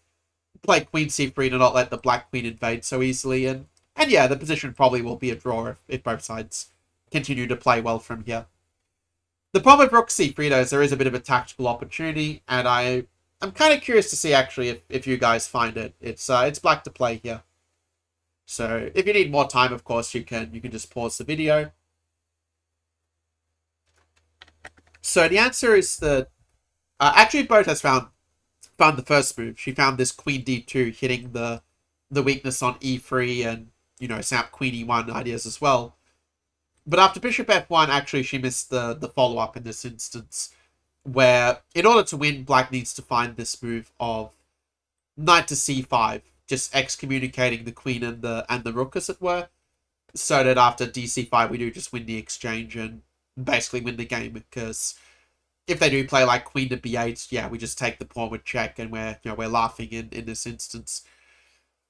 Play queen c3 to not let the black queen invade so easily, and yeah, the position probably will be a draw if both sides continue to play well from here. The problem with rook c3 though is there is a bit of a tactical opportunity, and I'm kind of curious to see actually if you guys find it. It's black to play here. So if you need more time, of course, you can just pause the video. So the answer is that actually Botez found the first move. She found this queen d2 hitting the weakness on e3 and snap queen e1 ideas as well. But after bishop f1, actually she missed the follow-up in this instance, where in order to win, black needs to find this move of knight to c5, just excommunicating the queen and the rook, as it were, so that after dc5 we do just win the exchange and basically win the game, because if they do play like queen to b8, yeah, we just take the pawn with check and we're laughing in this instance.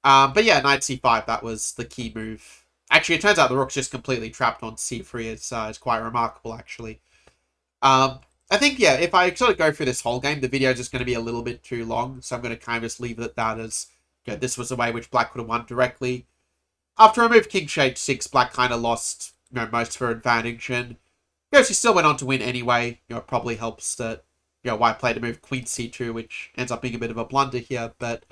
But yeah, knight c5, that was the key move. Actually, it turns out the rook's just completely trapped on c3. It's quite remarkable, actually. I think, yeah, if I sort of go through this whole game, the video is just going to be a little bit too long, so I'm going to kind of just leave it at that as, this was the way which black would have won directly. After I moved king to h6, black kind of lost, most of her advantage, and, she still went on to win anyway. It probably helps that, white played a move queen c2, which ends up being a bit of a blunder here, but,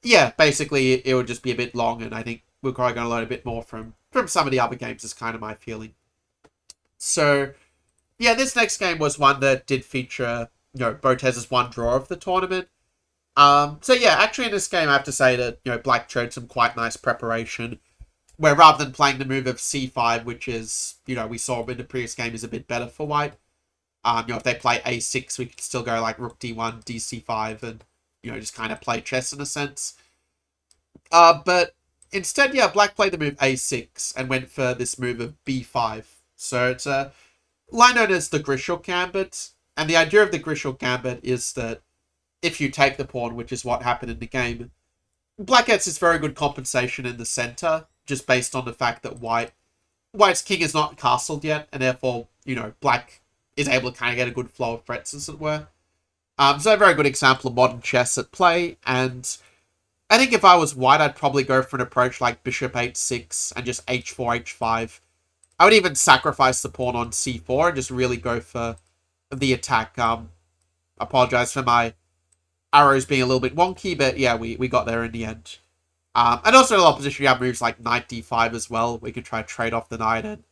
yeah, basically, it would just be a bit long, and I think we're probably going to learn a bit more from some of the other games, is kind of my feeling. So, yeah, this next game was one that did feature, Botez's one draw of the tournament. So yeah, actually in this game, I have to say that, black showed some quite nice preparation, where rather than playing the move of c5, which is, we saw in the previous game is a bit better for white. If they play a6, we could still go like rook d1, dc5, and, just kind of play chess in a sense. But instead, yeah, black played the move a6 and went for this move of b5. So it's a line known as the Grishel Gambit, and the idea of the Grishel Gambit is that if you take the pawn, which is what happened in the game, black gets this very good compensation in the center, just based on the fact that white's king is not castled yet, and therefore, black is able to kind of get a good flow of threats, as it were. So a very good example of modern chess at play, and I think if I was white, I'd probably go for an approach like bishop h6 and just h4, h5. I would even sacrifice the pawn on c4 and just really go for the attack. Apologize for my arrows being a little bit wonky, but yeah, we got there in the end. And also in a lot of positions, you have moves like knight d5 as well. We could try to trade off the knight and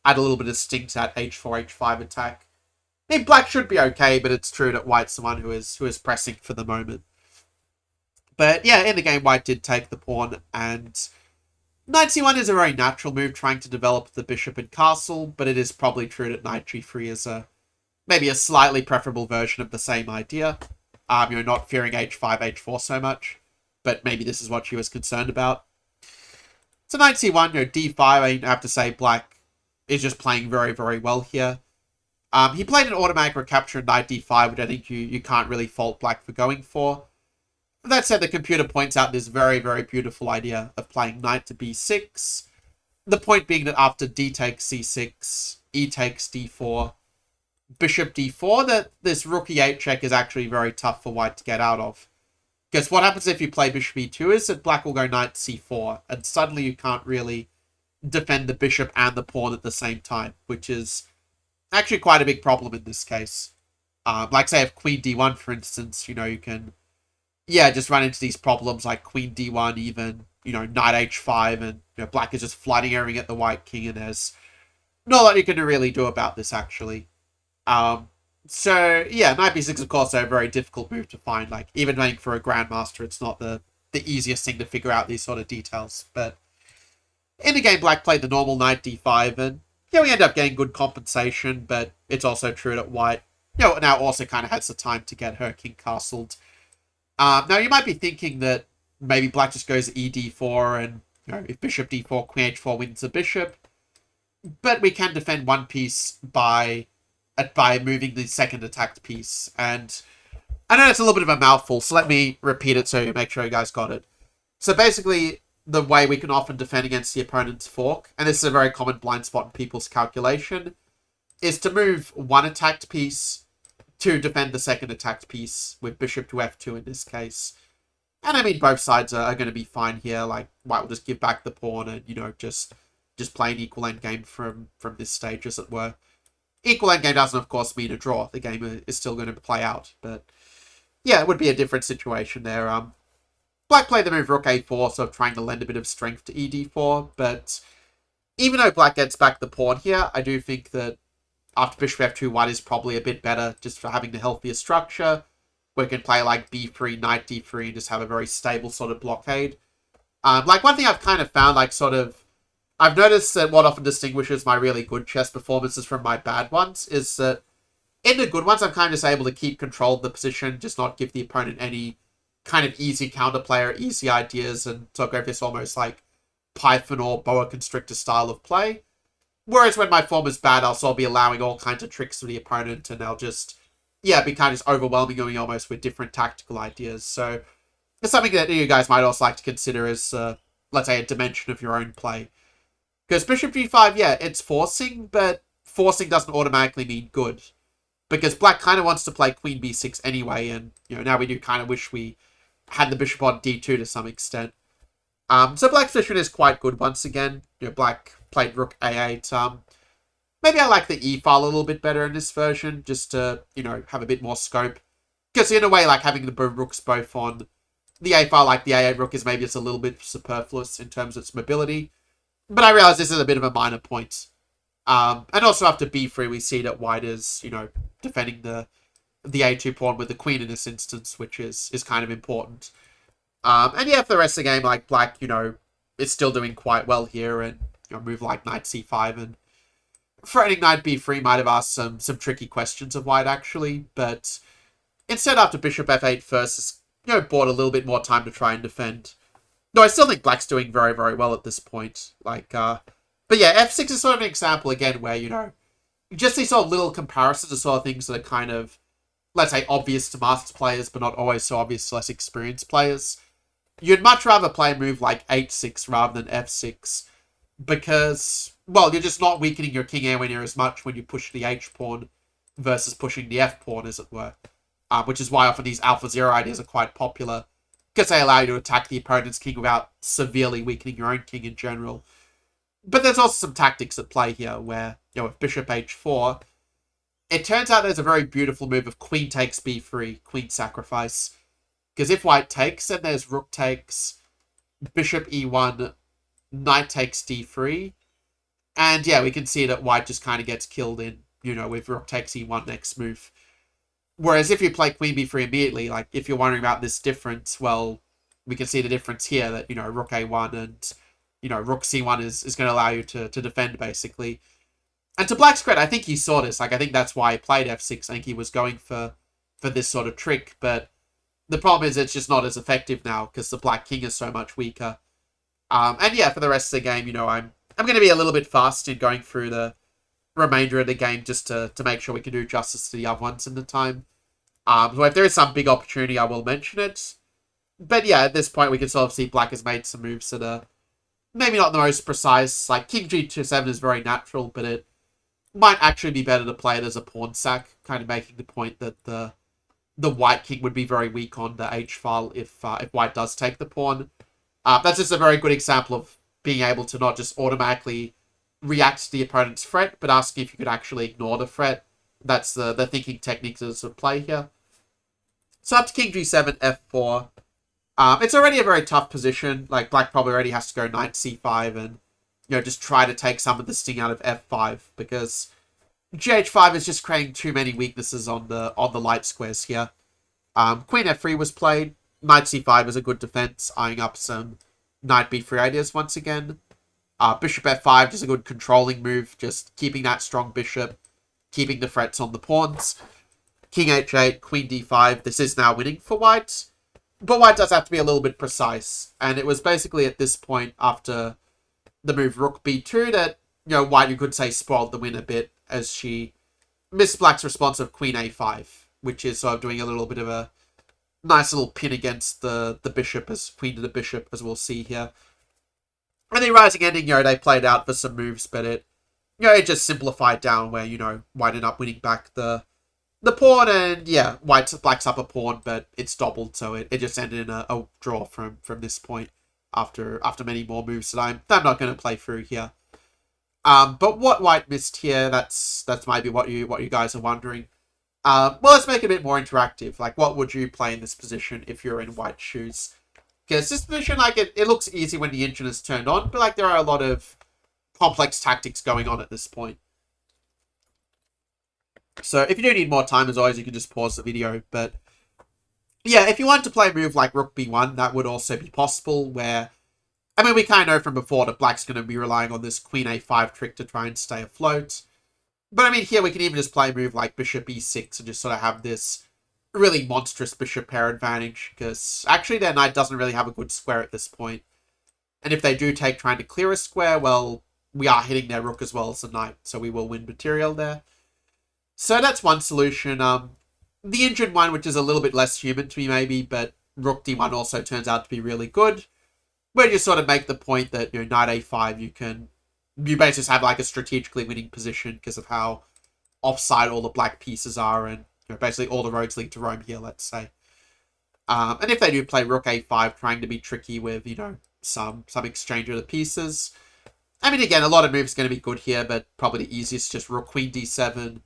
add a little bit of sting to that h4, h5 attack. I mean, black should be okay, but it's true that white's the one who is pressing for the moment. But yeah, in the game, white did take the pawn, and knight c1 is a very natural move, trying to develop the bishop and castle, but it is probably true that knight g3 is maybe a slightly preferable version of the same idea. Not fearing h5, h4 so much, but maybe this is what she was concerned about. So knight c1, d5, I have to say black is just playing very, very well here. He played an automatic recapture in knight d5, which I think you can't really fault black for going for. That said, the computer points out this very, very beautiful idea of playing knight to b6. The point being that after d takes c6, e takes d4, bishop d4, that this rook e8 check is actually very tough for white to get out of. Because what happens if you play bishop e2 is that black will go knight c4, and suddenly you can't really defend the bishop and the pawn at the same time, which is actually quite a big problem in this case. Like say if queen d1, for instance, you can, just run into these problems like queen d1, even, knight h5, and black is just flooding everything at the white king, and there's not a lot you can really do about this, actually. So, knight b6, of course, a very difficult move to find. Like, even running for a grandmaster, it's not the easiest thing to figure out these sort of details. But in the game, black played the normal knight d5, and, we end up getting good compensation, but it's also true that white, now also kind of has the time to get her king castled. Now, you might be thinking that maybe black just goes e d4, and, if bishop d4, queen h4 wins the bishop. But we can defend one piece by moving the second attacked piece. And I know it's a little bit of a mouthful, so let me repeat it so you make sure you guys got it. So basically, the way we can often defend against the opponent's fork, and this is a very common blind spot in people's calculation, is to move one attacked piece to defend the second attacked piece, with bishop to f2 in this case. And I mean, both sides are going to be fine here. Like, white will just give back the pawn and, just play an equal endgame from this stage, as it were. Equal endgame doesn't, of course, mean a draw. The game is still going to play out. But, it would be a different situation there. Black played the move rook a4, sort of trying to lend a bit of strength to e d4. But even though black gets back the pawn here, I do think that after bishop f2, white is probably a bit better just for having the healthier structure. We can play like b3, knight d3, and just have a very stable sort of blockade. Like, one thing I've kind of found, like, sort of, I've noticed that what often distinguishes my really good chess performances from my bad ones is that in the good ones, I'm kind of just able to keep control of the position, just not give the opponent any kind of easy counterplay or easy ideas, and so go for this almost like Python or boa constrictor style of play. Whereas when my form is bad, I'll sort of be allowing all kinds of tricks to the opponent, and they'll just, be kind of just overwhelming me almost with different tactical ideas. So it's something that you guys might also like to consider as, let's say, a dimension of your own play. Because bishop g5, it's forcing, but forcing doesn't automatically mean good. Because black kind of wants to play queen b6 anyway, and, now we do kind of wish we had the bishop on d2 to some extent. So black's position is quite good once again. Black played rook a8. Maybe I like the e file a little bit better in this version, just to, have a bit more scope. Because in a way, like, having the rooks both on the a file, like the a8 rook, is maybe just a little bit superfluous in terms of its mobility. But I realize this is a bit of a minor point. And also after b3, we see that white is, defending the a2 pawn with the queen in this instance, which is kind of important. And for the rest of the game, like, black, is still doing quite well here, and, move like knight c5, and threatening knight b3 might have asked some tricky questions of white, actually, but instead after bishop f8 first, bought a little bit more time to try and defend. No, I still think black's doing very, very well at this point. Like, but f6 is sort of an example, again, where, just these sort of little comparisons are sort of things that are kind of, let's say, obvious to masters players, but not always so obvious to less experienced players. You'd much rather play a move like h6 rather than f6, because, well, you're just not weakening your king anywhere near as much when you push the h-pawn versus pushing the f-pawn, as it were. Which is why often these AlphaZero ideas are quite popular, because they allow you to attack the opponent's king without severely weakening your own king in general. But there's also some tactics at play here where, with bishop h4, it turns out there's a very beautiful move of queen takes b3, queen sacrifice. Because if white takes, then there's rook takes, bishop e1, knight takes d3. And we can see that white just kind of gets killed in, with rook takes e1 next move. Whereas if you play queen b3 immediately, like, if you're wondering about this difference, well, we can see the difference here that, rook a1 and, rook c1 is going to allow you to defend, basically. And to black's credit, I think he saw this. Like, I think that's why he played f6. I think he was going for this sort of trick. But the problem is it's just not as effective now because the black king is so much weaker. And for the rest of the game, I'm going to be a little bit fast in going through the remainder of the game just to make sure we can do justice to the other ones in the time. So if there is some big opportunity, I will mention it. But at this point, we can sort of see black has made some moves that are maybe not the most precise. Like, king g7 is very natural, but it might actually be better to play it as a pawn sack, kind of making the point that the the white king would be very weak on the h file if white does take the pawn. That's just a very good example of being able to not just automatically react to the opponent's threat, but asking if you could actually ignore the threat. That's the thinking techniques that's at play here. So after king g7, f4, it's already a very tough position. Like, black probably already has to go knight c5 and, just try to take some of the sting out of f5, because gh5 is just creating too many weaknesses on the light squares here. Queen f3 was played. Knight c5 is a good defense, eyeing up some knight b3 ideas once again. Bishop f5 is a good controlling move, just keeping that strong bishop, keeping the threats on the pawns. King h8, queen d5. This is now winning for white, but white does have to be a little bit precise. And it was basically at this point, after the move rook b2, that, white, you could say, spoiled the win a bit, as she missed black's response of queen a5, which is sort of doing a little bit of a nice little pin against the bishop, as queen to the bishop, as we'll see here. And the rising ending, they played out for some moves, but it just simplified down where, white ended up winning back the pawn, and black's up a pawn, but it's doubled, so it just ended in a draw from this point after many more moves that I'm not going to play through here. But what white missed here, that's maybe what you guys are wondering. Well, let's make it a bit more interactive. Like, what would you play in this position if you're in white shoes? Because this position, like, it looks easy when the engine is turned on, but, like, there are a lot of complex tactics going on at this point. So, if you do need more time, as always, you can just pause the video. But, yeah, if you want to play a move like rook b1, that would also be possible, where, I mean, we kind of know from before that black's going to be relying on this queen a5 trick to try and stay afloat. But, I mean, here we can even just play a move like bishop e6 and just sort of have this really monstrous bishop pair advantage, because actually their knight doesn't really have a good square at this point. And if they do take trying to clear a square, well, we are hitting their rook as well as the knight, so we will win material there. So that's one solution. The engine one, which is a little bit less human to me maybe, but rook d1 also turns out to be really good, where you sort of make the point that, knight a5, you basically have like a strategically winning position because of how offside all the black pieces are, and basically all the roads lead to Rome here, let's say. And if they do play rook a5, trying to be tricky with, some exchange of the pieces. I mean, again, a lot of moves going to be good here, but probably the easiest just rook queen d7,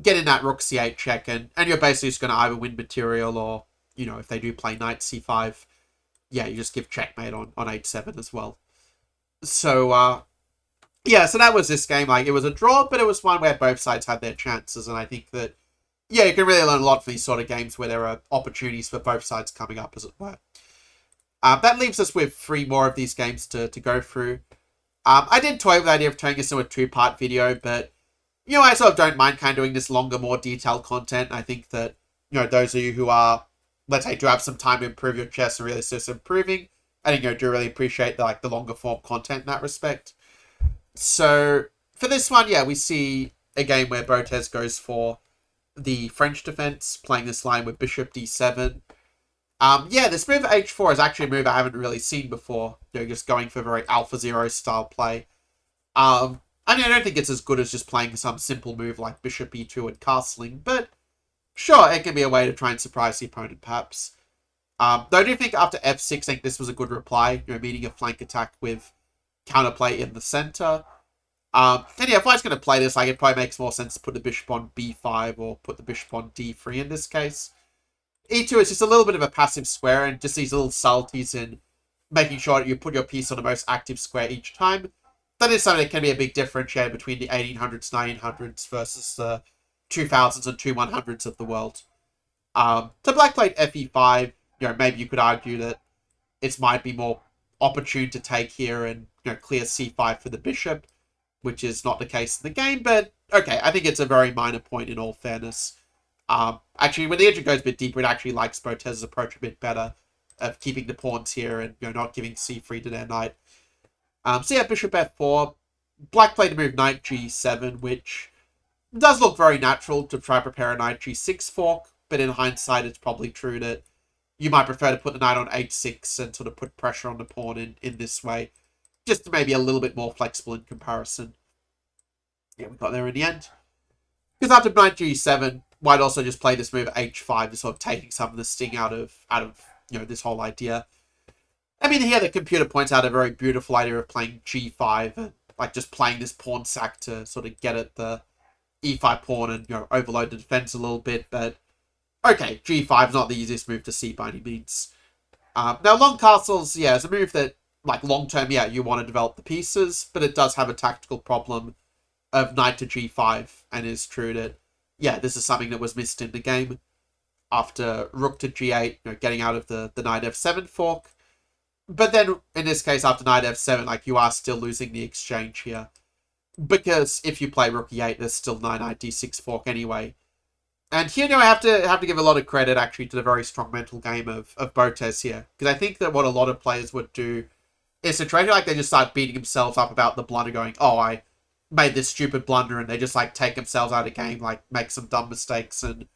get in that rook c8 check, and you're basically just going to either win material or, if they do play knight c5, yeah, you just give checkmate on h7 as well. So, yeah, so that was this game. Like, it was a draw, but it was one where both sides had their chances, and I think that, yeah, you can really learn a lot from these sort of games where there are opportunities for both sides coming up, as it were. That leaves us with 3 more of these games to go through. I did toy with the idea of turning this into a 2-part video, but, I sort of don't mind kind of doing this longer, more detailed content. I think that, those of you who are, let's say, do have some time to improve your chess and really assist improving, I think, do really appreciate the longer form content in that respect. So, for this one, yeah, we see a game where Botez goes for the French defense, playing this line with bishop d7. Yeah, this move h4 is actually a move I haven't really seen before. Just going for very AlphaZero style play. I mean, I don't think it's as good as just playing some simple move like bishop e2 and castling, but sure, it can be a way to try and surprise the opponent, perhaps. Though I do think after f6, I think this was a good reply, meeting a flank attack with counterplay in the center. And yeah, if I was going to play this, like, it probably makes more sense to put the bishop on b5 or put the bishop on d3 in this case. e2 is just a little bit of a passive square, and just these little subtleties in making sure that you put your piece on the most active square each time. That is something that can be a big differentiator between the 1800s, 1900s versus the 2000s and 2100s of the world. So black played fe5. Maybe you could argue that it might be more opportune to take here and clear c5 for the bishop, which is not the case in the game, but okay, I think it's a very minor point in all fairness. Actually, when the engine goes a bit deeper, it actually likes Botez's approach a bit better of keeping the pawns here and not giving c3 to their knight. So yeah, bishop f4. Black played the move knight g7, which does look very natural to try to prepare a knight g6 fork, but in hindsight, it's probably true that you might prefer to put the knight on h6 and sort of put pressure on the pawn in this way, just to maybe a little bit more flexible in comparison. Yeah, we got there in the end. Because after knight g7, white also just play this move at h5, just sort of taking some of the sting out of this whole idea. I mean, here the computer points out a very beautiful idea of playing g5, like just playing this pawn sack to sort of get at the e5 pawn and overload the defense a little bit. But okay, g5 is not the easiest move to see by any means. Now, long castles, yeah, is a move that, like, long-term, yeah, you want to develop the pieces, but it does have a tactical problem of knight to g5, and is true that, yeah, this is something that was missed in the game after rook to g8, getting out of the knight f7 fork. But then, in this case, after knight f7, like, you are still losing the exchange here. Because if you play rook e8, there's still knight d6 fork anyway. And here, I have to give a lot of credit, actually, to the very strong mental game of Botez here. Because I think that what a lot of players would do is to try to, like, they just start beating themselves up about the blunder, going, oh, I made this stupid blunder, and they just, like, take themselves out of game, like, make some dumb mistakes, and,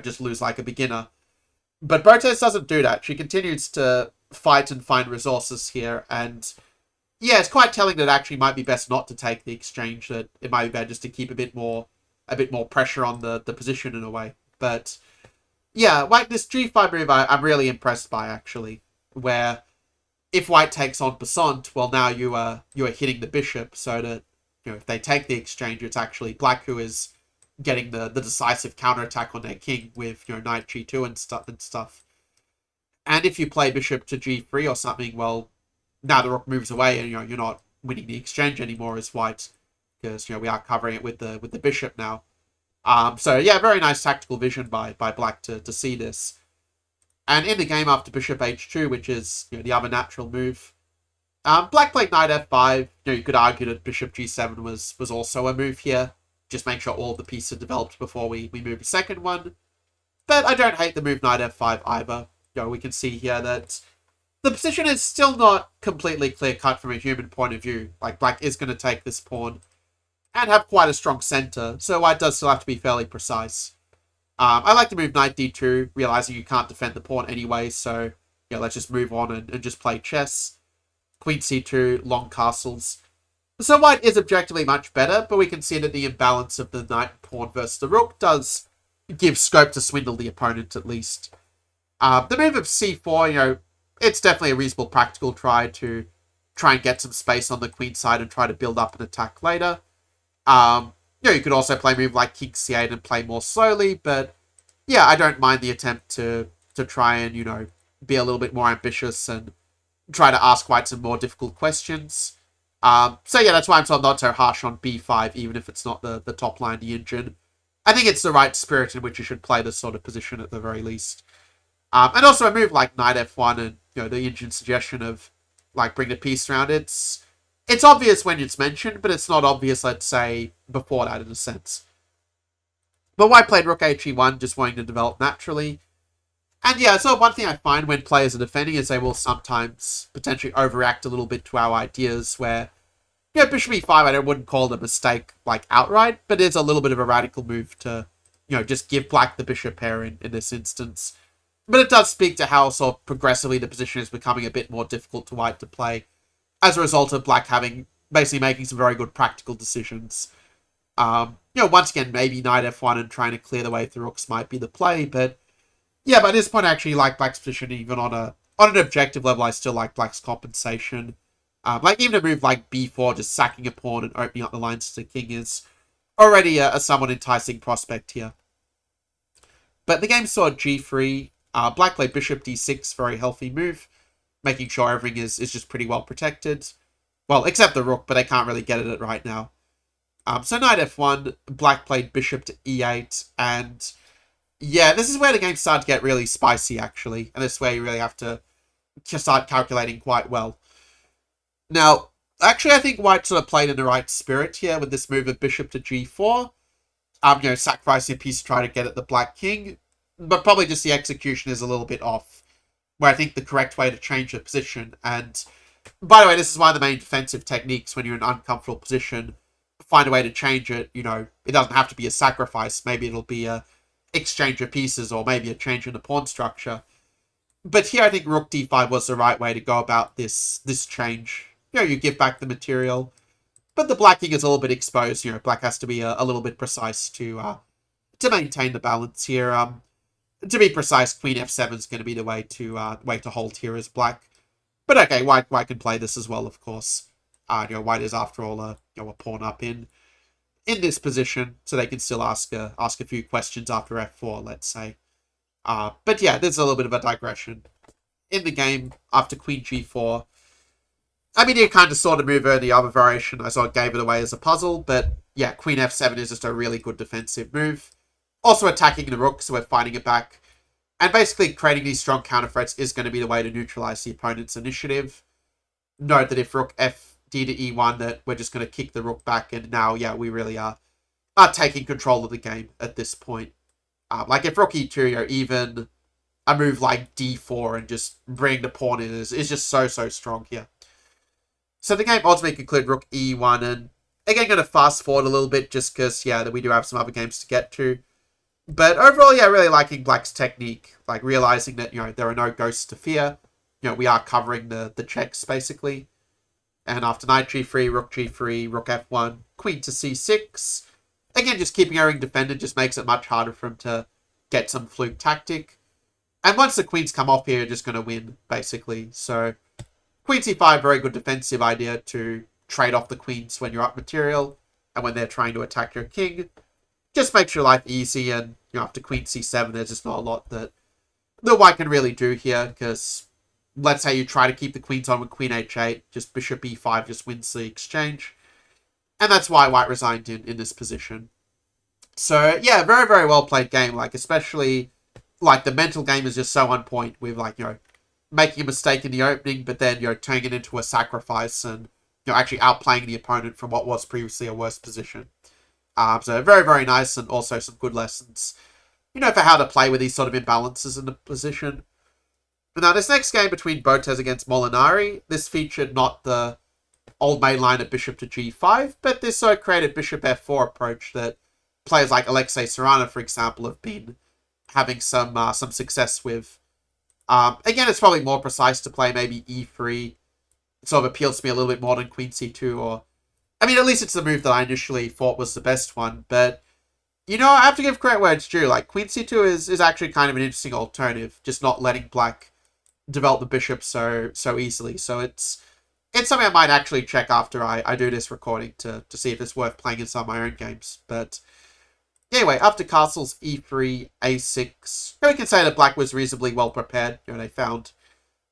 just lose like a beginner. But Botez doesn't do that. She continues to fight and find resources here, and yeah, it's quite telling that it actually might be best not to take the exchange, that it might be better just to keep a bit more pressure on the position in a way. But yeah, like this g5 move I'm really impressed by, actually, where if white takes on Besant, well, now you are hitting the bishop, so that if they take the exchange, it's actually black who is getting the decisive counterattack on their king with knight g2 and stuff. And if you play bishop to g3 or something, well, now the rook moves away, and you're not winning the exchange anymore as white, because we are covering it with the bishop now. So yeah, very nice tactical vision by black to see this. And in the game after bishop h2, which is the other natural move, black played knight f5. You could argue that bishop g7 was also a move here. Just make sure all the pieces are developed before we move a second one. But I don't hate the move knight f5 either. We can see here that the position is still not completely clear-cut from a human point of view. Like, black is going to take this pawn and have quite a strong center, so white does still have to be fairly precise. I like to move knight d2, realizing you can't defend the pawn anyway, so let's just move on and just play chess. Queen c2, long castles. So white is objectively much better, but we can see that the imbalance of the knight pawn versus the rook does give scope to swindle the opponent, at least. The move of c4, it's definitely a reasonable practical try and get some space on the queen side and try to build up an attack later. You could also play a move like king c8 and play more slowly, but yeah, I don't mind the attempt to try and, be a little bit more ambitious and try to ask white some more difficult questions. So yeah, that's why I'm not so harsh on b5, even if it's not the top line of the engine. I think it's the right spirit in which you should play this sort of position at the very least. And also a move like knight f1 and, the engine suggestion of, like, bring the piece around. It's obvious when it's mentioned, but it's not obvious, let's say, before that in a sense. But white played rook he1, just wanting to develop naturally. And yeah, so one thing I find when players are defending is they will sometimes potentially overreact a little bit to our ideas, where, bishop e5, I wouldn't call it a mistake, like, outright, but it is a little bit of a radical move to, just give black the bishop pair in this instance. But it does speak to how sort of progressively the position is becoming a bit more difficult to white to play, as a result of black basically making some very good practical decisions. Once again, maybe knight f1 and trying to clear the way through rooks might be the play, but yeah, by this point I actually like black's position even on an objective level. I still like black's compensation. Like even a move like b4, just sacking a pawn and opening up the lines to the king, is already a somewhat enticing prospect here. But the game saw g3. Black played bishop d6, very healthy move, making sure everything is just pretty well protected. Well, except the rook, but they can't really get at it right now. So knight f1, black played bishop to e8, and yeah, this is where the game started to get really spicy, actually, and this is where you really have to start calculating quite well. Now, actually, I think white sort of played in the right spirit here with this move of bishop to g4. Sacrificing a piece to try to get at the black king, but probably just the execution is a little bit off, where I think the correct way to change the position. And by the way, this is one of the main defensive techniques when you're in an uncomfortable position. Find a way to change it. It doesn't have to be a sacrifice. Maybe it'll be a exchange of pieces, or maybe a change in the pawn structure. But here I think rook d5 was the right way to go about this change. You give back the material, but the black king is a little bit exposed. Black has to be a little bit precise to to maintain the balance here. To be precise, Queen F7 is going to be the way to hold here as black. But okay, white can play this as well, of course. White is after all a pawn up in this position, so they can still ask a few questions after F4, let's say. But yeah, there's a little bit of a digression. In the game, after Queen G4, I mean, you kind of saw the move in the other variation. I sort of gave it away as a puzzle, but yeah, Queen F7 is just a really good defensive move. Also attacking the rook, so we're fighting it back. And basically creating these strong counter threats is going to be the way to neutralize the opponent's initiative. Note that if rook F D to E1, that we're just going to kick the rook back, and now, yeah, we really are taking control of the game at this point. Like if rook E2, even a move like D4 and just bring the pawn in is just so strong here. So the game ultimately concluded rook E1, and again, going to fast forward a little bit just because, yeah, we do have some other games to get to. But overall, yeah, really liking black's technique, like realizing that, there are no ghosts to fear. We are covering the checks, basically. And after knight G3, rook G3, rook F1, queen to C6. Again, just keeping our ring defended just makes it much harder for him to get some fluke tactic. And once the queens come off here, you're just going to win, basically. So, queen C5, very good defensive idea to trade off the queens when you're up material and when they're trying to attack your king. Just makes your life easy, and after queen C7, there's just not a lot that white can really do here, because let's say you try to keep the queens on with queen H8, just bishop E5 just wins the exchange. And that's why white resigned in this position. So, yeah, very, very well played game. Like, especially, like, the mental game is just so on point with, like, making a mistake in the opening, but then, turning it into a sacrifice and, actually outplaying the opponent from what was previously a worse position. So, very, very nice, and also some good lessons, for how to play with these sort of imbalances in the position. Now, this next game between Botez against Molinari, this featured not the old main line of bishop to G5, but this sort of created bishop F4 approach that players like Alexei Sarana, for example, have been having some success with. Again, it's probably more precise to play maybe E3. It sort of appeals to me a little bit more than Queen C2, or... I mean, at least it's the move that I initially thought was the best one, but... I have to give credit where it's due. Like, Queen C2 is actually kind of an interesting alternative, just not letting black develop the bishop so easily. So it's something I might actually check after I do this recording to see if it's worth playing in some of my own games. But anyway, after castles E3, A6, we can say that black was reasonably well prepared. They found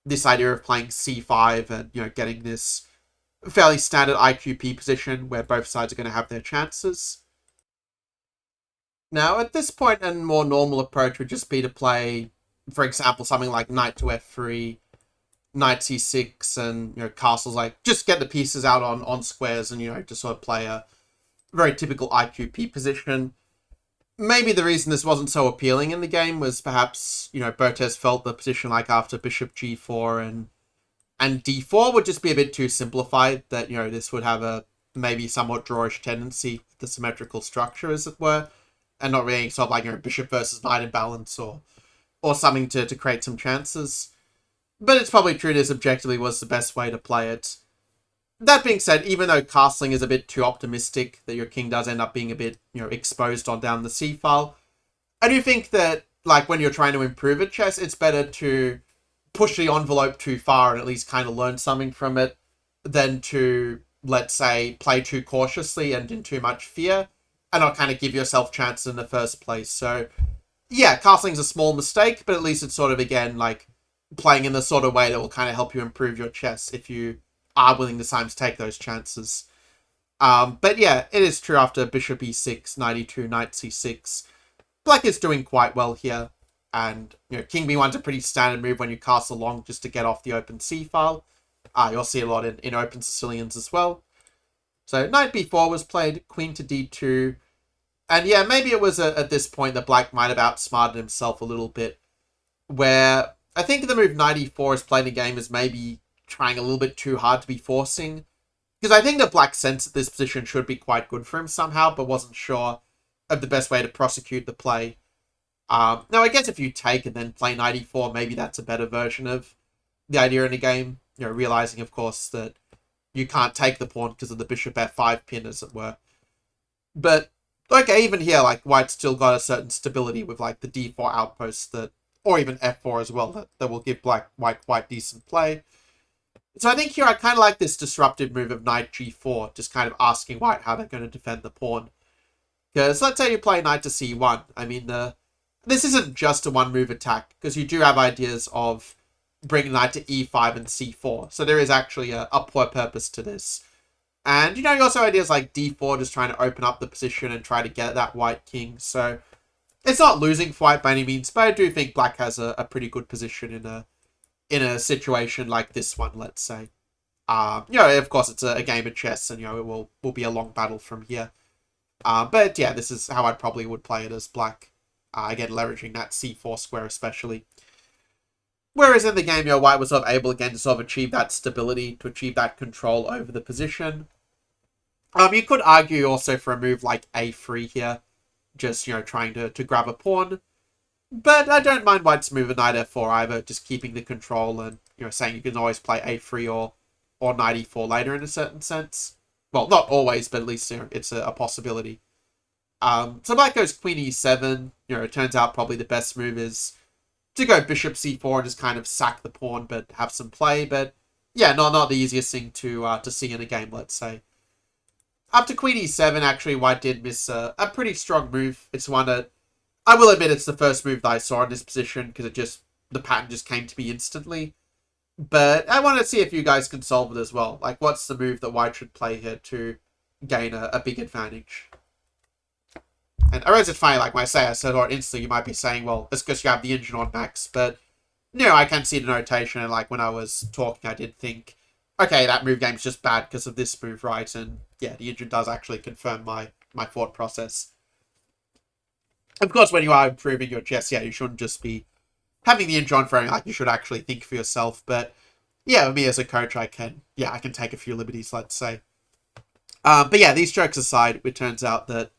this idea of playing C5 and, getting this fairly standard IQP position where both sides are going to have their chances. Now, at this point, a more normal approach would just be to play, for example, something like knight to F3, knight C6, and, castles, like, just get the pieces out on squares and, just sort of play a very typical IQP position. Maybe the reason this wasn't so appealing in the game was perhaps, Botez felt the position like after bishop G4 and D4 would just be a bit too simplified, that, this would have a maybe somewhat drawish tendency, the symmetrical structure, as it were, and not really sort of like, bishop versus knight imbalance or something to create some chances. But it's probably true this objectively was the best way to play it. That being said, even though castling is a bit too optimistic, that your king does end up being a bit, exposed on down the c file, I do think that, like, when you're trying to improve at chess, it's better to push the envelope too far and at least kind of learn something from it than to, let's say, play too cautiously and in too much fear and not kind of give yourself chances in the first place. So, yeah, castling's a small mistake, but at least it's sort of, again, like, playing in the sort of way that will kind of help you improve your chess if you are willing to sometimes take those chances. But yeah, it is true after bishop e6, knight e2, knight c6. Black is doing quite well here. And, king b1's a pretty standard move when you castle long just to get off the open c file. You'll see a lot in open Sicilians as well. So knight b4 was played, queen to d2. And yeah, maybe it was at this point that black might have outsmarted himself a little bit. Where I think the move knight e4 is played in the game is maybe trying a little bit too hard to be forcing. Because I think that black sense that this position should be quite good for him somehow, but wasn't sure of the best way to prosecute the play. Now, I guess if you take and then play knight e4, maybe that's a better version of the idea in the game. Realizing, of course, that you can't take the pawn because of the bishop f5 pin, as it were. But Okay, even here, like, white's still got a certain stability with, like, the d4 outposts that, or even f4 as well, that will give white quite decent play. So I think here I kind of like this disruptive move of knight g4, just kind of asking white how they're going to defend the pawn. Because let's say you play knight to c1. I mean, this isn't just a one-move attack, because you do have ideas of bringing knight to e5 and c4. So there is actually a poor purpose to this. And, you also have ideas like d4, just trying to open up the position and try to get that white king. So it's not losing for white by any means, but I do think black has a pretty good position in a situation like this one, let's say. Of course, it's a game of chess, and, it will be a long battle from here. But yeah, this is how I probably would play it as black. Again, leveraging that c4 square especially. Whereas in the game, white was sort of able again to sort of achieve that stability, to achieve that control over the position. You could argue also for a move like a3 here, just, trying to grab a pawn. But I don't mind white's move at knight f4 either, just keeping the control and, saying you can always play a3 or knight e4 later in a certain sense. Well, not always, but at least, it's a possibility. So black goes queen e7. It turns out probably the best move is to go bishop c4 and just kind of sack the pawn, but have some play. But yeah, not the easiest thing to see in a game, let's say. After queen e7, actually, white did miss a pretty strong move. It's one that, I will admit, it's the first move that I saw in this position, because the pattern just came to me instantly. But I want to see if you guys can solve it as well. Like, what's the move that white should play here to gain a big advantage? And I realize it's funny, like when I said it instantly, you might be saying, well, it's because you have the engine on max. But, I can see the notation, and like when I was talking, I did think, okay, that move game's just bad because of this move, right? And yeah, the engine does actually confirm my thought process. Of course, when you are improving your chess, you shouldn't just be having the engine on for anything. Like, you should actually think for yourself. But yeah, with me as a coach, I can take a few liberties, let's say. But yeah, these jokes aside, it turns out that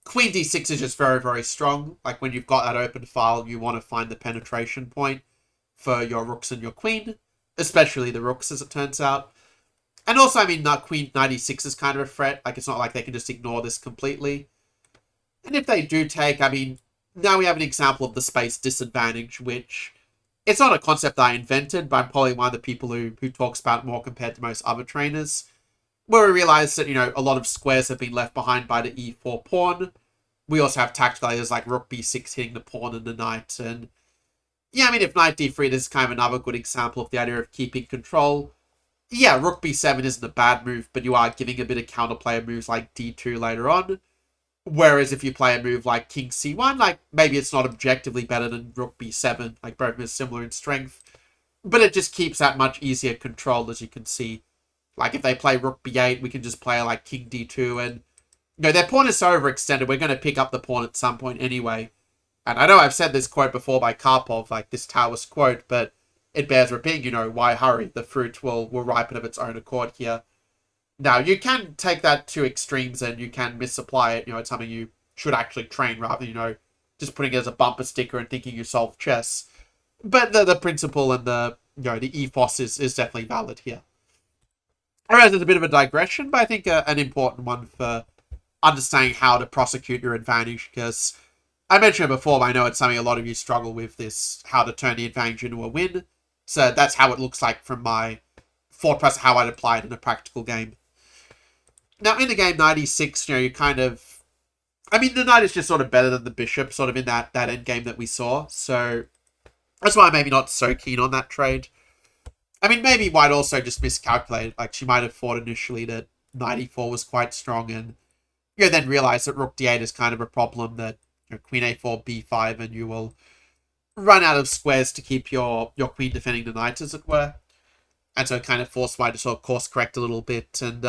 queen d6 is just very, very strong. Like, when you've got that open file, you want to find the penetration point for your rooks and your queen, especially the rooks, as it turns out. And also, I mean, queen knight e6 is kind of a threat. Like, it's not like they can just ignore this completely. And if they do take, I mean, now we have an example of the space disadvantage, which it's not a concept that I invented, but I'm probably one of the people who talks about it more compared to most other trainers. Where we realize that, a lot of squares have been left behind by the e4 pawn. We also have tactical ideas like rook b6 hitting the pawn and the knight. And yeah, I mean, if knight d3, this is kind of another good example of the idea of keeping control. Yeah, rook b7 isn't a bad move, but you are giving a bit of counterplay moves like d2 later on. Whereas if you play a move like king c1, like, maybe it's not objectively better than rook b7, like, both are similar in strength, but it just keeps that much easier control, as you can see. Like, if they play rook b8, we can just play like king d2, and their pawn is so overextended, we're going to pick up the pawn at some point anyway. And I know I've said this quote before by Karpov, like this Taoist quote, but it bears repeating, why hurry? The fruit will ripen of its own accord here. Now, you can take that to extremes and you can misapply it. It's something you should actually train rather than, just putting it as a bumper sticker and thinking you solve chess. But the principle and the ethos is definitely valid here. I realize it's a bit of a digression, but I think an important one for understanding how to prosecute your advantage, because I mentioned it before, but I know it's something a lot of you struggle with, this how to turn the advantage into a win. So that's how it looks like from my thought process, how I'd apply it in a practical game. Now, in the game, knight e6, you kind of... I mean, the knight is just sort of better than the bishop, sort of in that endgame that we saw. So that's why I'm maybe not so keen on that trade. I mean, maybe white also just miscalculated. Like, she might have thought initially that knight e4 was quite strong, and then realize that rook d8 is kind of a problem, that queen a4, b5, and you will run out of squares to keep your queen defending the knight, as it were. And so it kind of forced white to sort of course correct a little bit. And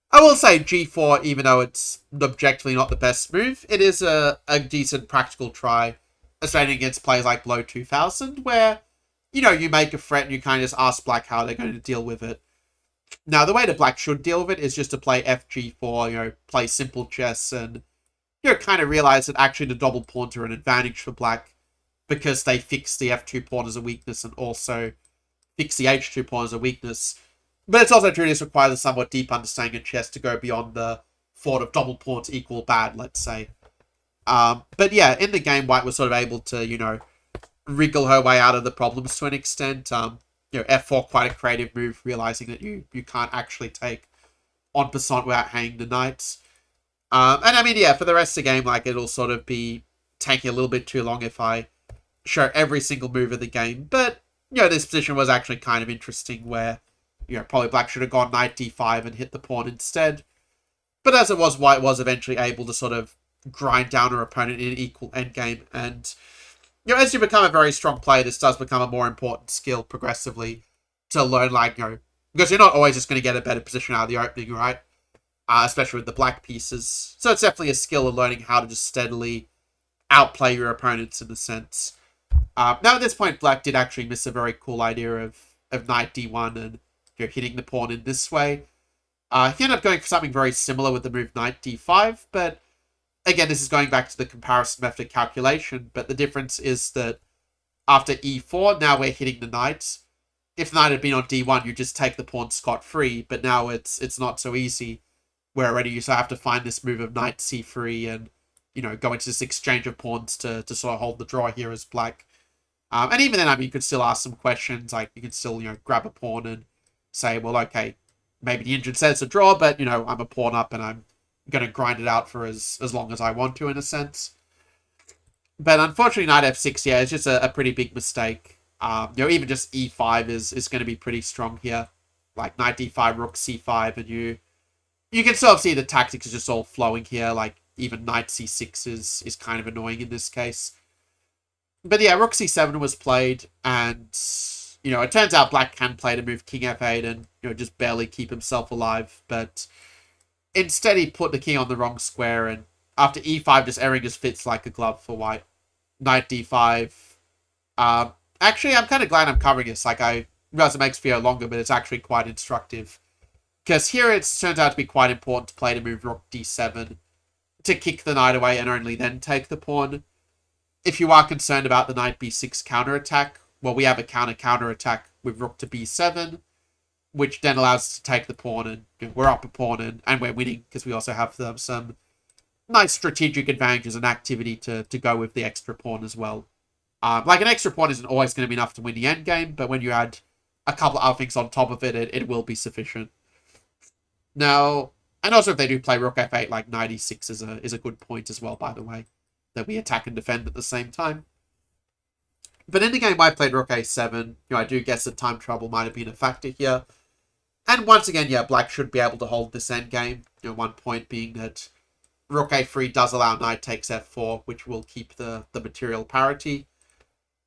I will say g4, even though it's objectively not the best move, it is a decent practical try, especially against players like below 2000, where, you make a threat and you kind of just ask black how they're going to deal with it. Now, the way that black should deal with it is just to play fg4, play simple chess, and, kind of realize that actually the double pawns are an advantage for black, because they fix the f2 pawn as a weakness and also fix the h2 pawn as a weakness. But it's also true this requires a somewhat deep understanding of chess to go beyond the thought of double pawn to equal bad, let's say. But yeah, in the game, white was sort of able to, wriggle her way out of the problems to an extent. F4, quite a creative move, realizing that you can't actually take en passant without hanging the knights. And I mean, yeah, for the rest of the game, like, it'll sort of be taking a little bit too long if I show every single move of the game. But, this position was actually kind of interesting where, probably black should have gone knight d5 and hit the pawn instead. But as it was, white was eventually able to sort of grind down her opponent in an equal endgame. And, as you become a very strong player, this does become a more important skill progressively to learn, like, because you're not always just going to get a better position out of the opening, right? Especially with the black pieces. So it's definitely a skill of learning how to just steadily outplay your opponents in a sense. Now at this point, black did actually miss a very cool idea of knight d1 and hitting the pawn in this way. He ended up going for something very similar with the move knight d5, but again, this is going back to the comparison method calculation, but the difference is that after e4, now we're hitting the knight. If the knight had been on d1, you just take the pawn scot-free, but now it's not so easy. Where already you have to find this move of knight c3 and, go into this exchange of pawns to sort of hold the draw here as black. And even then, I mean, you could still ask some questions. Like, you can still, grab a pawn and say, well, okay, maybe the engine says a draw, but, I'm a pawn up and I'm going to grind it out for as long as I want to, in a sense. But unfortunately, knight f6 here is just a pretty big mistake. Even just e5 is going to be pretty strong here. Like, knight d5, rook c5, and you can sort of see the tactics is just all flowing here. Like, even knight c6 is kind of annoying in this case. But yeah, rook c7 was played, and, it turns out black can play to move king f8 and, just barely keep himself alive. But instead, he put the king on the wrong square, and after e5, just everything just fits like a glove for white. Knight d5. Actually, I'm kind of glad I'm covering this. Like, I realize it makes video longer, but it's actually quite instructive. Because here it turns out to be quite important to play to move rook d7 to kick the knight away and only then take the pawn. If you are concerned about the knight b6 counterattack, well, we have a counterattack with rook to b7, which then allows us to take the pawn, and we're up a pawn and we're winning because we also have some nice strategic advantages and activity to go with the extra pawn as well. Like, an extra pawn isn't always going to be enough to win the endgame, but when you add a couple of other things on top of it, it will be sufficient. Now, and also if they do play rook f8, like knight e6 is a good point as well, by the way, that we attack and defend at the same time. But in the game I played rook a7, I do guess that time trouble might have been a factor here. And once again, yeah, black should be able to hold this endgame. One point being that rook a3 does allow knight takes f4, which will keep the material parity.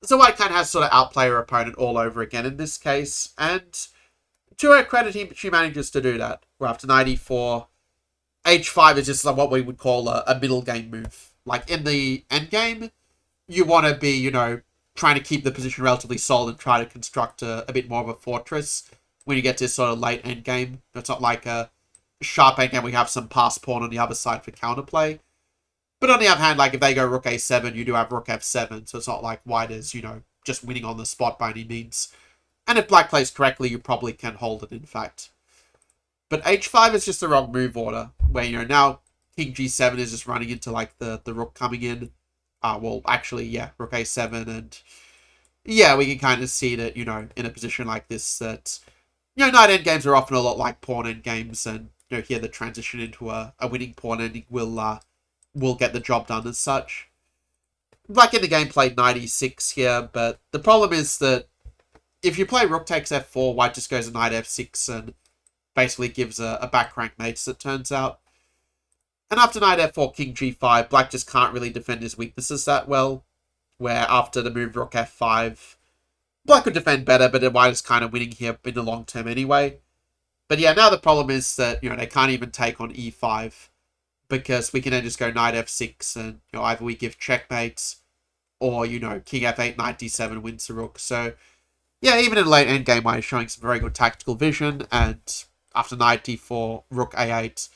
So white kind of has sort of outplay her opponent all over again in this case, and to her credit, she manages to do that. Where after knight e4, h5 is just what we would call a middle game move. Like, in the endgame, you want to be, trying to keep the position relatively solid and try to construct a bit more of a fortress when you get to this sort of late endgame. It's not like a sharp endgame we have some passed pawn on the other side for counterplay. But on the other hand, like, if they go rook a7, you do have rook f7, so it's not like white is, just winning on the spot by any means. And if black plays correctly, you probably can hold it, in fact. But h5 is just the wrong move order, where, now king g7 is just running into, like, the rook coming in. Well, actually, yeah, rook a7, and yeah, we can kind of see that, in a position like this, that, knight endgames are often a lot like pawn endgames, and, here the transition into a winning pawn ending will get the job done as such. Black in the game played knight e6 here, but the problem is that if you play rook takes f4, white just goes to knight f6 and basically gives a back rank mate, as it turns out. And after knight f4, king g5, black just can't really defend his weaknesses that well, where after the move rook f5, black could defend better, but white is kind of winning here in the long term anyway. But yeah, now the problem is that, they can't even take on e5, because we can then just go knight f6 and, either we give checkmates, or, king f8, knight d7 wins the rook. So yeah, even in late endgame, white is showing some very good tactical vision, and after knight d4, rook a8,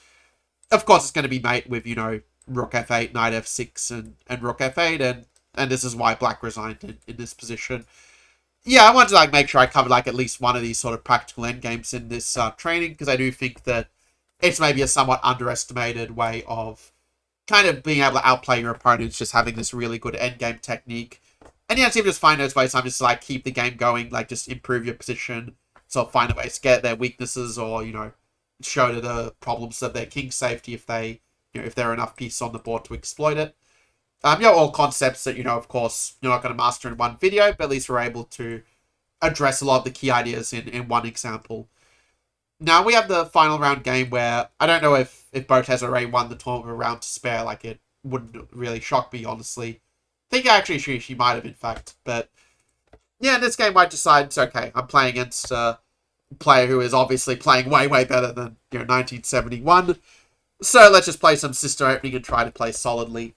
of course it's going to be mate with, rook f8, knight f6, and rook f8, and this is why black resigned in this position. Yeah, I wanted to, make sure I covered, at least one of these sort of practical endgames in this training, because I do think that it's maybe a somewhat underestimated way of kind of being able to outplay your opponents, just having this really good endgame technique. And yeah, it's even just find those ways sometimes just like keep the game going, like just improve your position, so find a way to get their weaknesses or, show to the problems of their king safety if they, if there are enough pieces on the board to exploit it. All concepts that, of course, you're not going to master in one video, but at least we're able to address a lot of the key ideas in one example. Now, we have the final round game where I don't know if Botez already won the tournament with a round to spare. Like, it wouldn't really shock me, honestly. I think actually she might have, in fact. But, yeah, in this game, I decided, okay, I'm playing against a player who is obviously playing way, way better than, 1971. So let's just play some sister opening and try to play solidly.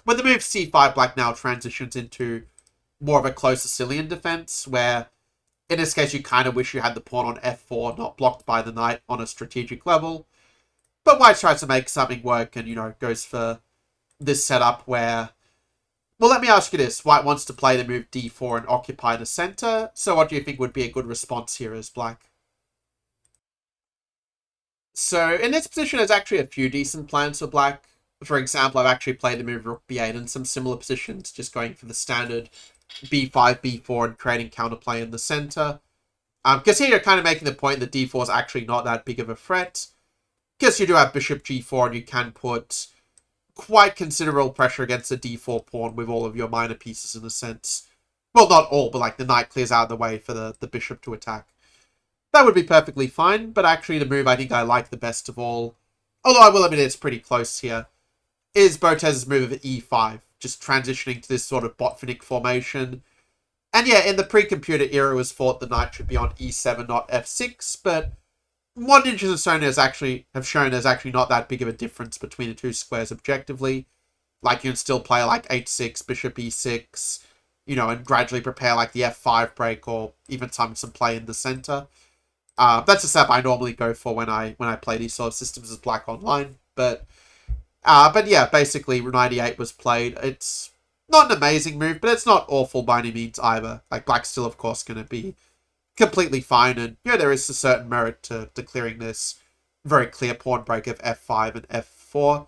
When the move c5, black now transitions into more of a close Sicilian defense, where in this case you kind of wish you had the pawn on f4, not blocked by the knight on a strategic level. But white tries to make something work and, goes for this setup where... Well, let me ask you this. White wants to play the move d4 and occupy the center. So what do you think would be a good response here as black? So in this position, there's actually a few decent plans for black. For example, I've actually played the move rook b8 in some similar positions, just going for the standard b5, b4, and creating counterplay in the center. Because here you're kind of making the point that d4 is actually not that big of a threat. Because you do have bishop g4, and you can put quite considerable pressure against the d4 pawn with all of your minor pieces in a sense. Well, not all, but like the knight clears out of the way for the bishop to attack. That would be perfectly fine, but actually the move I think I like the best of all, although I will admit it's pretty close here, is Botez's move of e5, just transitioning to this sort of Botvinnik formation. And yeah, in the pre-computer era it was thought the knight should be on e7, not f6, but modern ninjas have shown there's actually not that big of a difference between the two squares objectively. Like, you can still play like h6, bishop e6, and gradually prepare like the f5 break or even some play in the center. That's a setup I normally go for when I play these sort of systems as black online. But yeah, basically knight e8 was played. It's not an amazing move, but it's not awful by any means either. Like, black's still, of course, going to be completely fine. And, there is a certain merit to clearing this very clear pawn break of f5 and f4.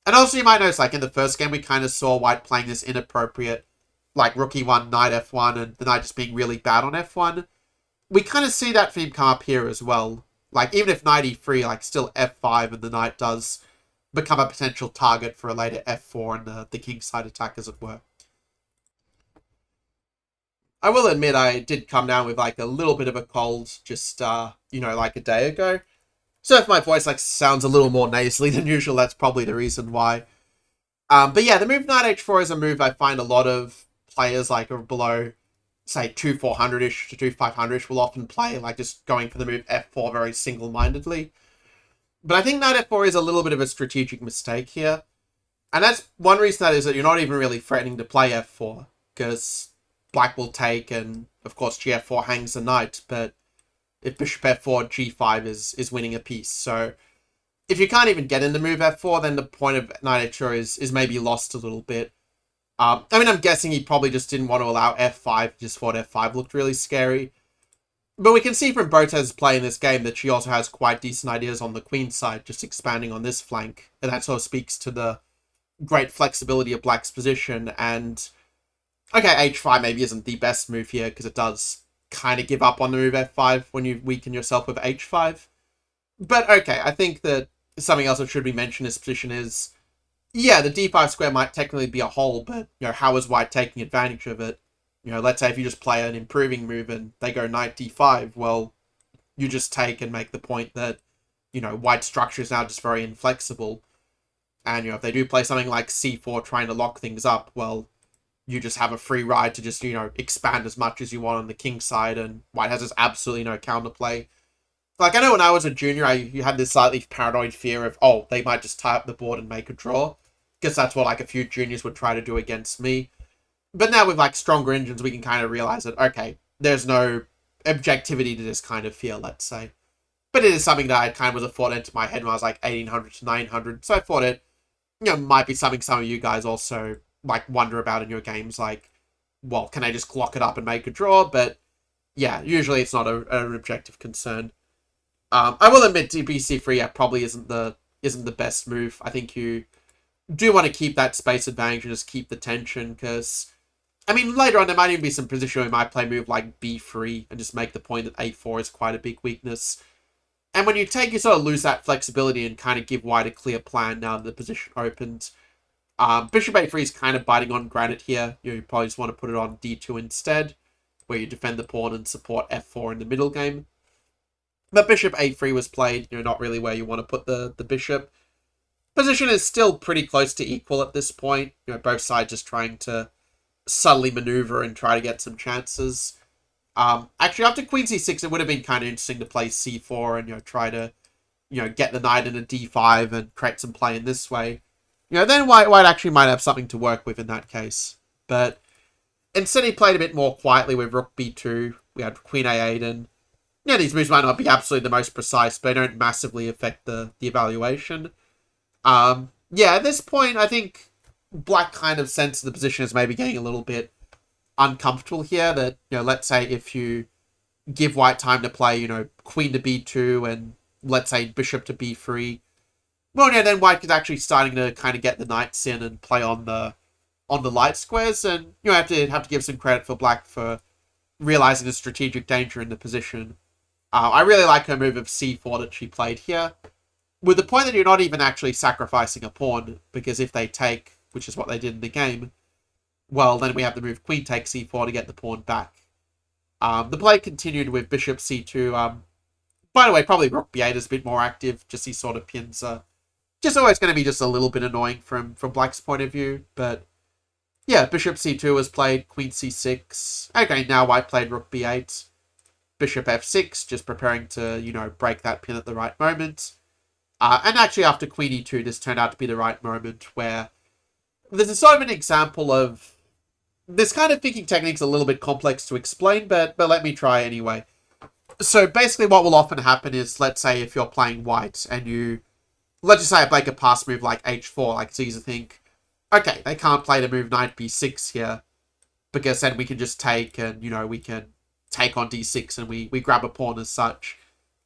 And also, you might notice, like, in the first game, we kind of saw white playing this inappropriate, like, rook e1, knight f1, and the knight just being really bad on f1. We kind of see that theme come up here as well. Like, even if knight e3, like, still f5 and the knight does become a potential target for a later f4 and the kingside attack, as it were. I will admit I did come down with, like, a little bit of a cold just, like a day ago. So if my voice, like, sounds a little more nasally than usual, that's probably the reason why. But yeah, the move knight h4 is a move I find a lot of players, like, below, say, 2-400-ish to 2-500-ish will often play, like, just going for the move f4 very single-mindedly. But I think knight f4 is a little bit of a strategic mistake here. And that's one reason that is that you're not even really threatening to play f4, because black will take, and of course gf4 hangs the knight, but if bishop f4, g5 is winning a piece. So if you can't even get in the move f4, then the point of knight h4 is maybe lost a little bit. I mean, I'm guessing he probably just didn't want to allow f5, just thought f5 looked really scary. But we can see from Botez's play in this game that she also has quite decent ideas on the queen side, just expanding on this flank. And that sort of speaks to the great flexibility of black's position. And, okay, h5 maybe isn't the best move here, because it does kind of give up on the move f5 when you weaken yourself with h5. But, okay, I think that something else that should be mentioned in this position is, yeah, the d5 square might technically be a hole, but, how is white taking advantage of it? Let's say if you just play an improving move and they go knight d5, well, you just take and make the point that, white structure is now just very inflexible. And, if they do play something like c4 trying to lock things up, well, you just have a free ride to just, expand as much as you want on the king side, and white has just absolutely no counterplay. Like, I know when I was a junior, you had this slightly paranoid fear of, oh, they might just tie up the board and make a draw, because that's what, like, a few juniors would try to do against me. But now with, like, stronger engines, we can kind of realize that, okay, there's no objectivity to this kind of fear, let's say. But it is something that I kind of was a thought into my head when I was, like, 1800 to 900. So I thought it, might be something some of you guys also, like, wonder about in your games. Like, well, can I just clock it up and make a draw? But, yeah, usually it's not an objective concern. I will admit BC3 probably isn't the best move. I think you do want to keep that space advantage and just keep the tension, because I mean, later on there might even be some position where we might play a move like B3 and just make the point that A4 is quite a big weakness. And when you take, you sort of lose that flexibility and kind of give white a clear plan now that the position opened. Bishop A3 is kind of biting on granite here. You probably just want to put it on D2 instead, where you defend the pawn and support F4 in the middle game. But Bishop A3 was played, not really where you want to put the bishop. Position is still pretty close to equal at this point. Both sides just trying to subtly maneuver and try to get some chances. Actually, after Queen C6, it would have been kind of interesting to play C4 and try to get the knight in a D5 and create some play in this way. Then white actually might have something to work with in that case. But instead, he played a bit more quietly with Rook B2. We had Queen A8, and these moves might not be absolutely the most precise, but they don't massively affect the evaluation. At this point, I think black kind of sense the position is maybe getting a little bit uncomfortable here. That, let's say if you give white time to play, queen to b2 and let's say bishop to b3, well, then white is actually starting to kind of get the knights in and play on the light squares, and you have to give some credit for black for realizing the strategic danger in the position. I really like her move of c4 that she played here, with the point that you're not even actually sacrificing a pawn, because if they take, which is what they did in the game, well, then we have the move queen takes c4 to get the pawn back. The play continued with bishop c2. By the way, probably rook b8 is a bit more active. Just these sort of pins are just always going to be just a little bit annoying from black's point of view. But yeah, bishop c2 was played, queen c6. Okay, now white played rook b8. Bishop f6, just preparing to, break that pin at the right moment. And actually after queen e2, this turned out to be the right moment, where there's a sort of an example of this kind of thinking technique's a little bit complex to explain, but let me try anyway. So basically what will often happen is, let's say if you're playing white and let's just say I make a pass move like h4, like it's easy to think, okay, they can't play the move knight b6 here, because then we can just take and, we can take on d6 and we grab a pawn as such.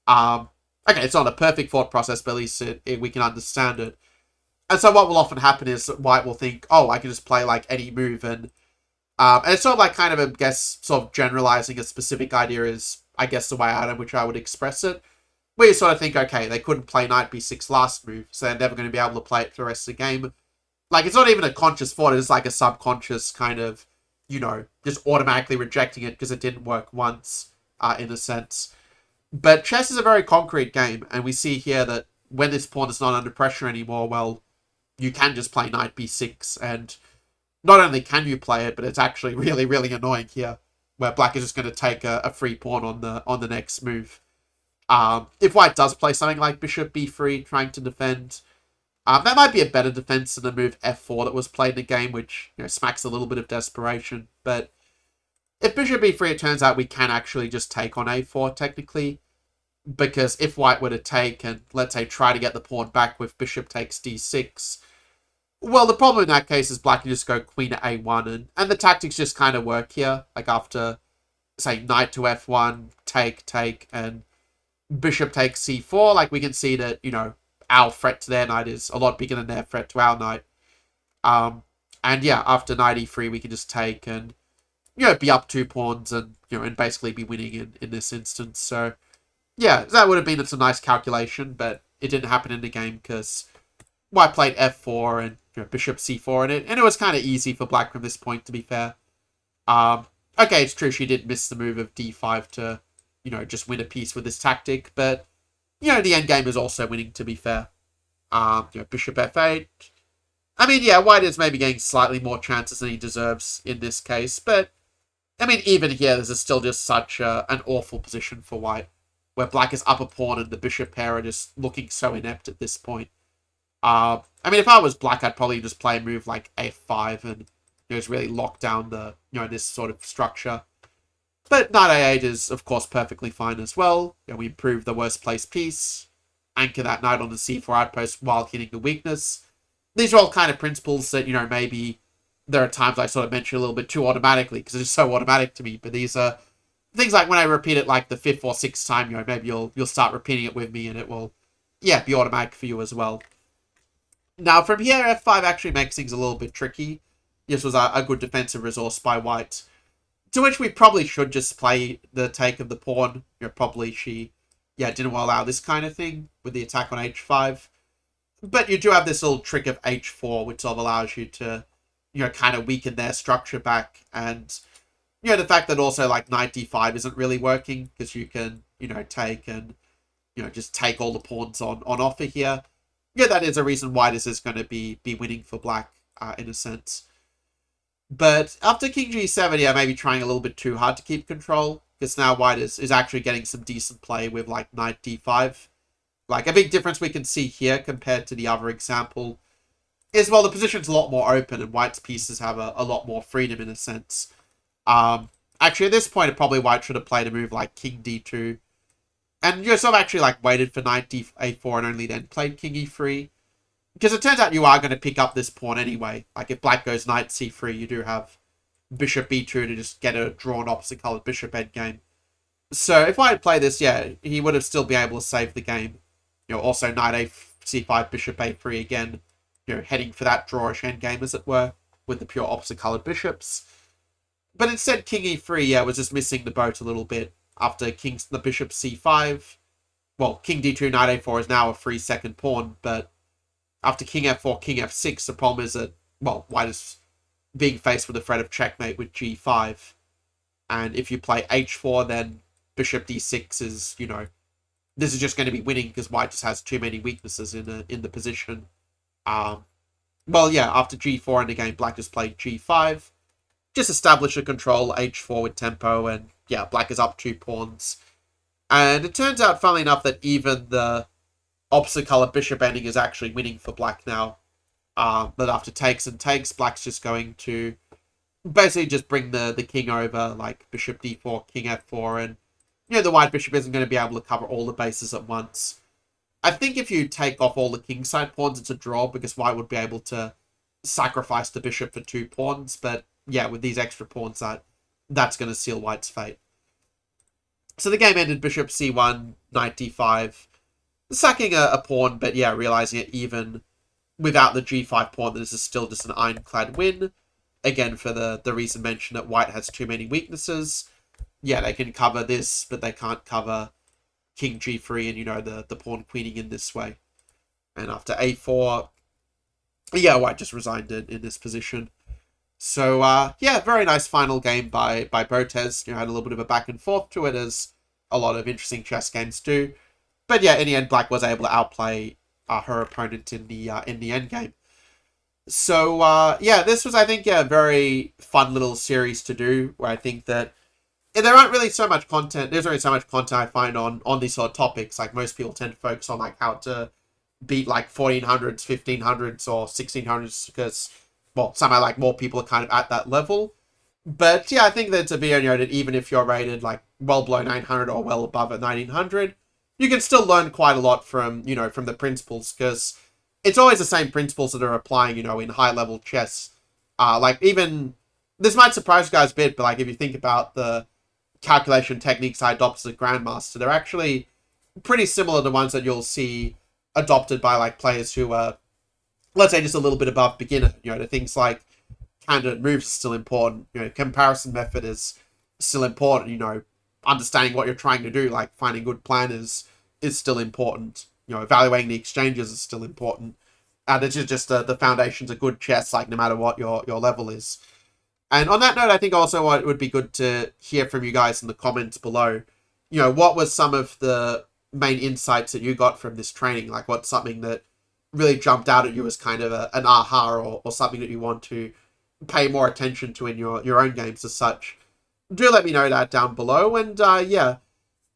Okay, it's not a perfect thought process, but at least we can understand it. And so what will often happen is white will think, oh, I can just play like any move, and it's sort of like kind of, I guess, sort of generalizing a specific idea is, I guess, the way out in which I would express it. Where you sort of think, okay, they couldn't play knight b6 last move, so they're never going to be able to play it for the rest of the game. Like, it's not even a conscious thought, it's like a subconscious kind of, just automatically rejecting it because it didn't work once, in a sense. But chess is a very concrete game, and we see here that when this pawn is not under pressure anymore, well, you can just play knight b6, and not only can you play it, but it's actually really, really annoying here, where black is just going to take a free pawn on the next move. If white does play something like bishop b3, trying to defend, that might be a better defense than the move f4 that was played in the game, which smacks a little bit of desperation. But if bishop b3, it turns out we can actually just take on a4, technically, because if white were to take and, let's say, try to get the pawn back with bishop takes d6, well, the problem in that case is black can just go queen to a1, and the tactics just kind of work here. Like after, say, knight to f1, take, and bishop takes c4, like we can see that, our threat to their knight is a lot bigger than their threat to our knight. And yeah, after knight e3, we can just take and, be up 2 pawns and, and basically be winning in this instance. So, yeah, that would have been a nice calculation, but it didn't happen in the game because white played f4 and bishop c4 and it was kind of easy for black from this point, to be fair. Okay, it's true she did miss the move of d5 to, just win a piece with this tactic, but, the endgame is also winning, to be fair. Bishop f8. I mean, yeah, white is maybe getting slightly more chances than he deserves in this case, but, I mean, even here, this is still just such an awful position for white, where black is up a pawn and the bishop pair are just looking so inept at this point. I mean, if I was black, I'd probably just play a move like f5 and just really lock down the, this sort of structure. But knight a8 is, of course, perfectly fine as well. We improve the worst placed piece, anchor that knight on the c4 outpost while hitting the weakness. These are all kind of principles that, maybe there are times I sort of mention a little bit too automatically because it's just so automatic to me. But these are things like when I repeat it like the 5th or 6th time, maybe you'll start repeating it with me and it will, yeah, be automatic for you as well. Now from here, f5 actually makes things a little bit tricky. This was a good defensive resource by white, to which we probably should just play the take of the pawn. Probably she, yeah, didn't allow this kind of thing with the attack on h5. But you do have this little trick of h4, which sort of allows you to, kind of weaken their structure back. And, the fact that also, like, knight d5 isn't really working, because you can, take and, just take all the pawns on offer here. Yeah, that is a reason why this is going to be winning for black, in a sense. But after king g7, yeah, maybe trying a little bit too hard to keep control, because now white is actually getting some decent play with, like, knight d5. Like, a big difference we can see here compared to the other example is, well, the position's a lot more open and white's pieces have a lot more freedom in a sense. Actually, at this point, it probably white should have played a move like king d2. And you sort of actually, like, waited for knight a4 and only then played king e3. Because it turns out you are going to pick up this pawn anyway. Like, if black goes knight c3, you do have bishop b2 to just get a drawn opposite colored bishop endgame. So if I had played this, yeah, he would have still been able to save the game. Also knight c5, bishop a3 again, heading for that drawish endgame, as it were, with the pure opposite colored bishops. But instead, king e3, yeah, was just missing the boat a little bit after the bishop c5. Well, king d2, knight a4 is now a free second pawn, but after king f4, king f6, the problem is that, well, white is being faced with the threat of checkmate with g5. And if you play h4, then bishop d6 is, this is just going to be winning because white just has too many weaknesses in the position. Well, yeah, after g4 in the game, black just played g5. Just establish a control, h4 with tempo, and yeah, black is up 2 pawns. And it turns out, funnily enough, that even the opposite color bishop ending is actually winning for black now. But after takes and takes, black's just going to basically just bring the king over, like bishop d4, king f4, and the white bishop isn't going to be able to cover all the bases at once. I think if you take off all the kingside pawns, it's a draw, because white would be able to sacrifice the bishop for 2 pawns, but yeah, with these extra pawns, that's going to seal white's fate. So the game ended bishop c1, knight d5, sacking a pawn, but yeah, realizing it even without the g5 pawn, that this is still just an ironclad win. Again, for the reason mentioned that white has too many weaknesses. Yeah, they can cover this, but they can't cover king g3 and, the pawn queening in this way. And after a4, yeah, white just resigned in this position. So, yeah, very nice final game by Botez. Had a little bit of a back and forth to it, as a lot of interesting chess games do. But yeah, in the end, black was able to outplay her opponent in the end game. So, yeah, this was, I think, a very fun little series to do, where I think that there aren't really so much content. There's only so much content I find on these sort of topics. Like, most people tend to focus on, like, how to beat, like, 1400s, 1500s, or 1600s, because, well, somehow, like, more people are kind of at that level. But, yeah, I think that it's a video, that even if you're rated, like, well below 900 or well above at 1900, you can still learn quite a lot from, from the principles, because it's always the same principles that are applying, in high-level chess. Like, even, this might surprise you guys a bit, but, like, if you think about the calculation techniques I adopted as a grandmaster, they're actually pretty similar to ones that you'll see adopted by, like, players who are, let's say, just a little bit above beginner. The things like candidate moves are still important. Comparison method is still important. Understanding what you're trying to do, like finding good planners, is still important. Evaluating the exchanges is still important. This is just the foundations of good chess, like, no matter what your level is. And on that note, I think also it would be good to hear from you guys in the comments below. What was some of the main insights that you got from this training? Like, what's something that really jumped out at you as kind of an aha, or something that you want to pay more attention to in your own games as such? Do let me know that down below. And yeah,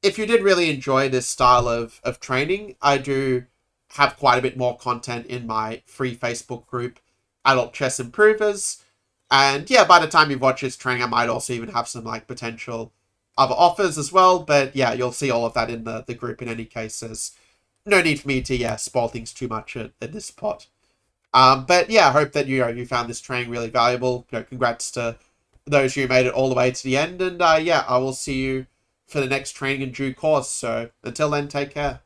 if you did really enjoy this style of training, I do have quite a bit more content in my free Facebook group, Adult Chess Improvers. And yeah, by the time you've watched this training, I might also even have some, like, potential other offers as well. But yeah, you'll see all of that in the group in any case. There's no need for me to, yeah, spoil things too much at this spot. But yeah, I hope that, you found this training really valuable. Congrats to those who made it all the way to the end. And yeah, I will see you for the next training in due course. So until then, take care.